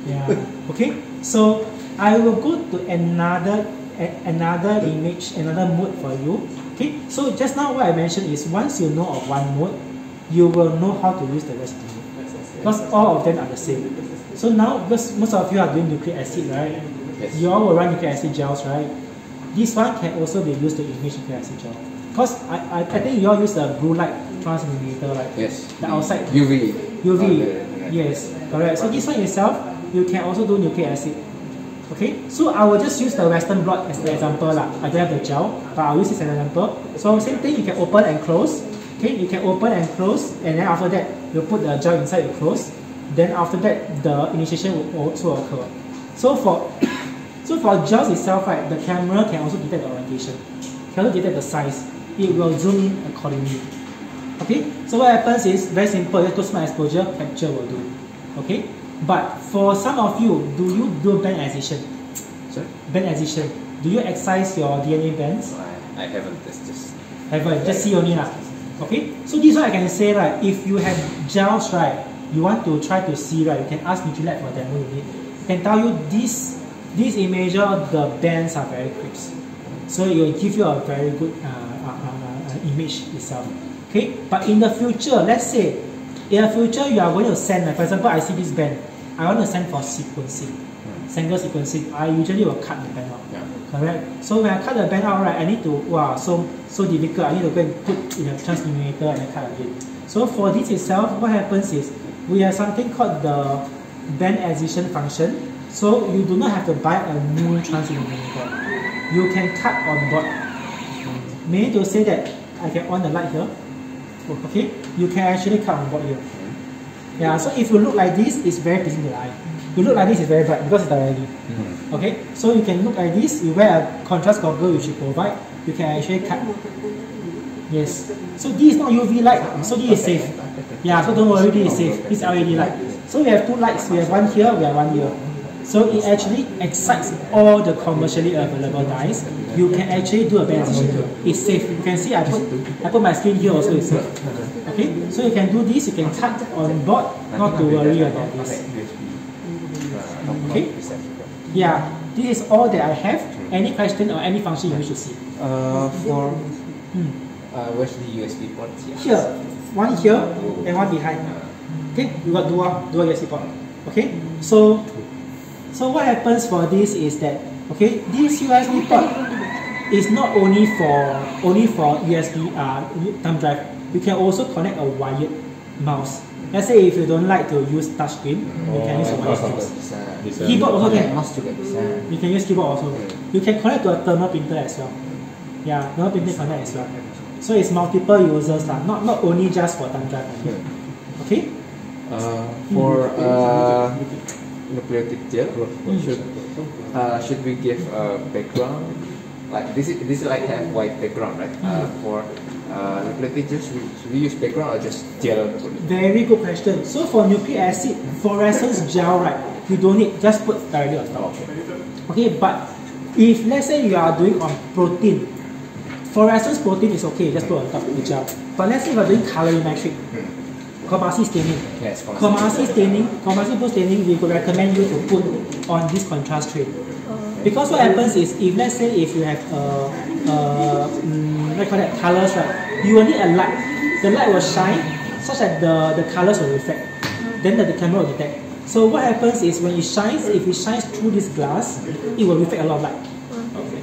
Speaker 7: Yeah.
Speaker 1: Okay, so I will go to another image, another mode for you. Okay, so just now what I mentioned is once you know of one mode, you will know how to use the rest of the mode. Because all of them are the same. So now, because most of you are doing nucleic acid, right?
Speaker 7: Yes.
Speaker 1: You all will run nucleic acid gels, right? This one can also be used to image nucleic acid gel. Because I think you all use the blue light transmitter, right?
Speaker 7: Yes.
Speaker 1: The outside.
Speaker 7: UV.
Speaker 1: Yes, correct. So this one itself, you can also do nucleic acid. Okay, so I will just use the Western blot as the example. I don't have the gel, but I'll use this as an example. So same thing, you can open and close. Okay, you can open and close, and then after that, you put the gel inside the close. Then after that, the initiation will also occur. So for gels itself, right, the camera can also detect the orientation. Can also detect the size. It will zoom in accordingly. Okay, so what happens is very simple. Just go smart exposure, capture will do. Okay, but for some of you, do you do band excision?
Speaker 7: Sorry?
Speaker 1: Band excision. Do you excise your DNA bands?
Speaker 7: I haven't. It's just.
Speaker 1: Haven't. Just see only lah. Okay, so this one I can say, right, if you have gels, right, you want to try to see, right, you can ask Nutrilab for a demo unit. I can tell you this imager, the bands are very crisp. So it will give you a very good image itself. Okay, but in the future, let's say, in the future you are going to send, for example, I see this band, I want to send for sequencing, single sequencing, I usually will cut the band out. Correct. So when I cut the band out, right, I need to, so difficult, I need to go and put in a transmitter and then cut again. So for this itself, what happens is, we have something called the band excision function. So you do not have to buy a new transmitter. You can cut on board. Meaning to say that I can on the light here. Okay, you can actually cut on board here. Yeah, so if you look like this, it's very pleasing to the eye. You look like this, it's very bright because it's directly. Okay, so you can look like this, you wear a contrast goggle which you provide, you can actually cut. Yes, so this is not UV light, so this is safe. Yeah, so don't worry, this is safe, this is LED light. So we have two lights, we have one here, we have one here. So it actually excites all the commercially available dyes. You can actually do a balancing here. It's safe. You can see I put my screen here also, it's safe. Okay, so you can do this, you can cut on board, not to worry about this. Okay? Yeah, this is all that I have. Any question or any function you wish to see?
Speaker 7: Where's the USB port here?
Speaker 1: Here, one here and one behind. Okay, you got dual USB port. Okay, so what happens for this is that this USB port is not only for USB thumb drive. You can also connect a wired mouse. Let's say if you don't like to use touchscreen, you can use a wired mouse. Keyboard also can. You can use keyboard also. You can connect to a Thermo printer as well. Yeah, Thermo printer connect as well. So it's multiple users, not only just for thumb drive. Okay?
Speaker 7: For nucleotide gel, should we give a background? Like this is like have white background, right? For nucleotide gel, should we use background or just gel?
Speaker 1: Very good question. So for nucleic acid fluorescence gel, right? You don't need, just put directly on top. Okay, but if let's say you are doing on protein, fluorescence protein is okay, just put on top of the gel. But let's say you are doing colorimetric, chromacy staining. Yes, chromacy blue staining, we could recommend you to put on this contrast tray. Because what happens is, if let's say if you have colors, right, you will need a light. The light will shine such that the colors will reflect. Then the camera will detect. So what happens is when it shines, if it shines through this glass, it will reflect a lot of light.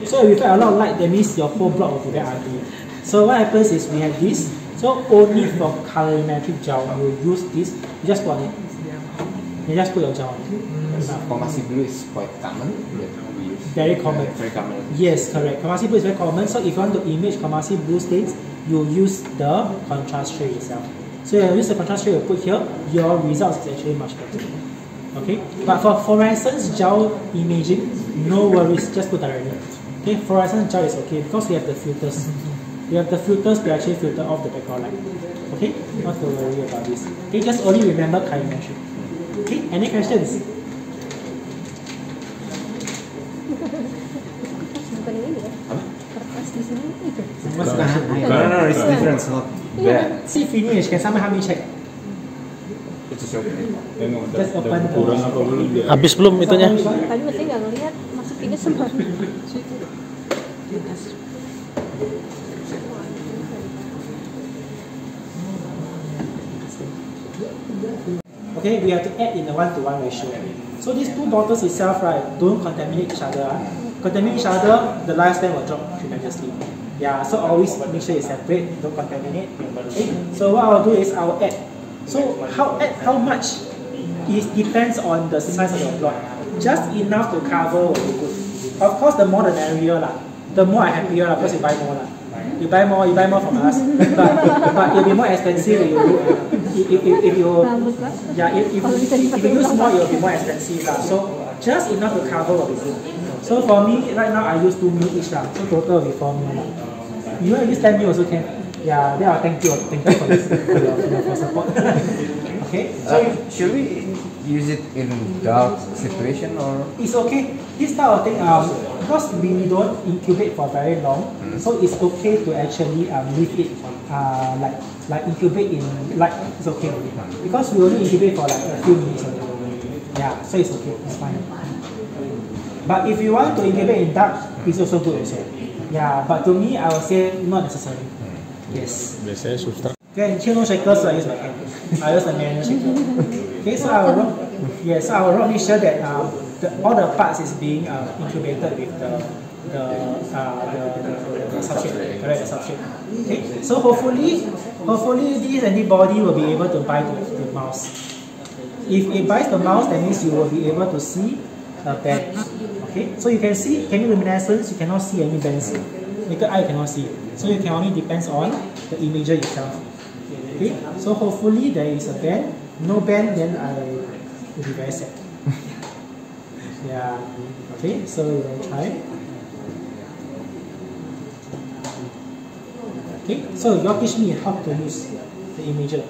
Speaker 1: So if it reflects a lot of light, that means your whole block will be very ugly. So what happens is we have this. So only for colorimetric gel, you use this. You just put on it. You just put your gel on it.
Speaker 7: Chromacy blue is quite common.
Speaker 1: Very common.
Speaker 7: Very common.
Speaker 1: Yes, correct. Chromacy blue is very common. So if you want to image chromacy blue stains, you use the contrast tray itself. So you use the contrast tray you put here, your results is actually much better. Okay, but for fluorescence gel imaging, no worries, just put directly. Okay, fluorescence gel is okay because we have the filters. We have the filters to actually filter off the background light. Okay, not to worry about this. Okay, just only remember colorimetry. Okay, any questions? What's the question?
Speaker 5: No, it's different. It's not bad.
Speaker 1: See finish, can someone help me check?
Speaker 5: It's okay.
Speaker 1: Just open the...
Speaker 2: Habis belum itunya?
Speaker 4: Tadi masih nggak ngeliat, masuk ini semua.
Speaker 1: Okay, we have to add in a 1:1 ratio. So these two bottles itself, right, don't contaminate each other. Contaminate each other, the lifespan will drop tremendously. Yeah, so always make sure it's separate, don't contaminate. Okay, so what I'll do is I'll add. So how much? It depends on the size of your plot. Just enough to cover will be good. Of course, the more the merrier lah. The more I happier lah, because you buy more lah. You buy more from us. But it'll be more expensive if you use more, it'll be more expensive lah. So just enough to cover will be good. So for me, right now I use 2 ml each lah. So total will be 4 ml. You want to use 10 ml also can. Yeah, then I'll thank you for this, for support. Okay. So
Speaker 5: should we use it in dark situation or?
Speaker 1: It's okay. This type of thing, because we don't incubate for very long, so it's okay to actually leave it like incubate in light. It's okay because we only incubate for like a few minutes only. Yeah, so it's okay. It's fine. But if you want to incubate in dark, it's also good also. Yeah, but to me, I would say not necessary. Yes.
Speaker 2: Biasanya substrat.
Speaker 1: Okay, in chilled shakers, I use my hand. I use the manual shaker. Okay, so I will make sure that all the parts is being incubated with the substrate, correct, the substrate. Okay, so hopefully this antibody will be able to bind the mouse. If it binds the mouse, that means you will be able to see a band. Okay, so you can see chemiluminescence, you cannot see any bands. Naked eye cannot see it. So you can only depends on the imager itself. Okay, so hopefully there is a band. no band, then I will be very sad. Yeah. Okay, so we're going to try. Okay, so you all teach me how to use the imager.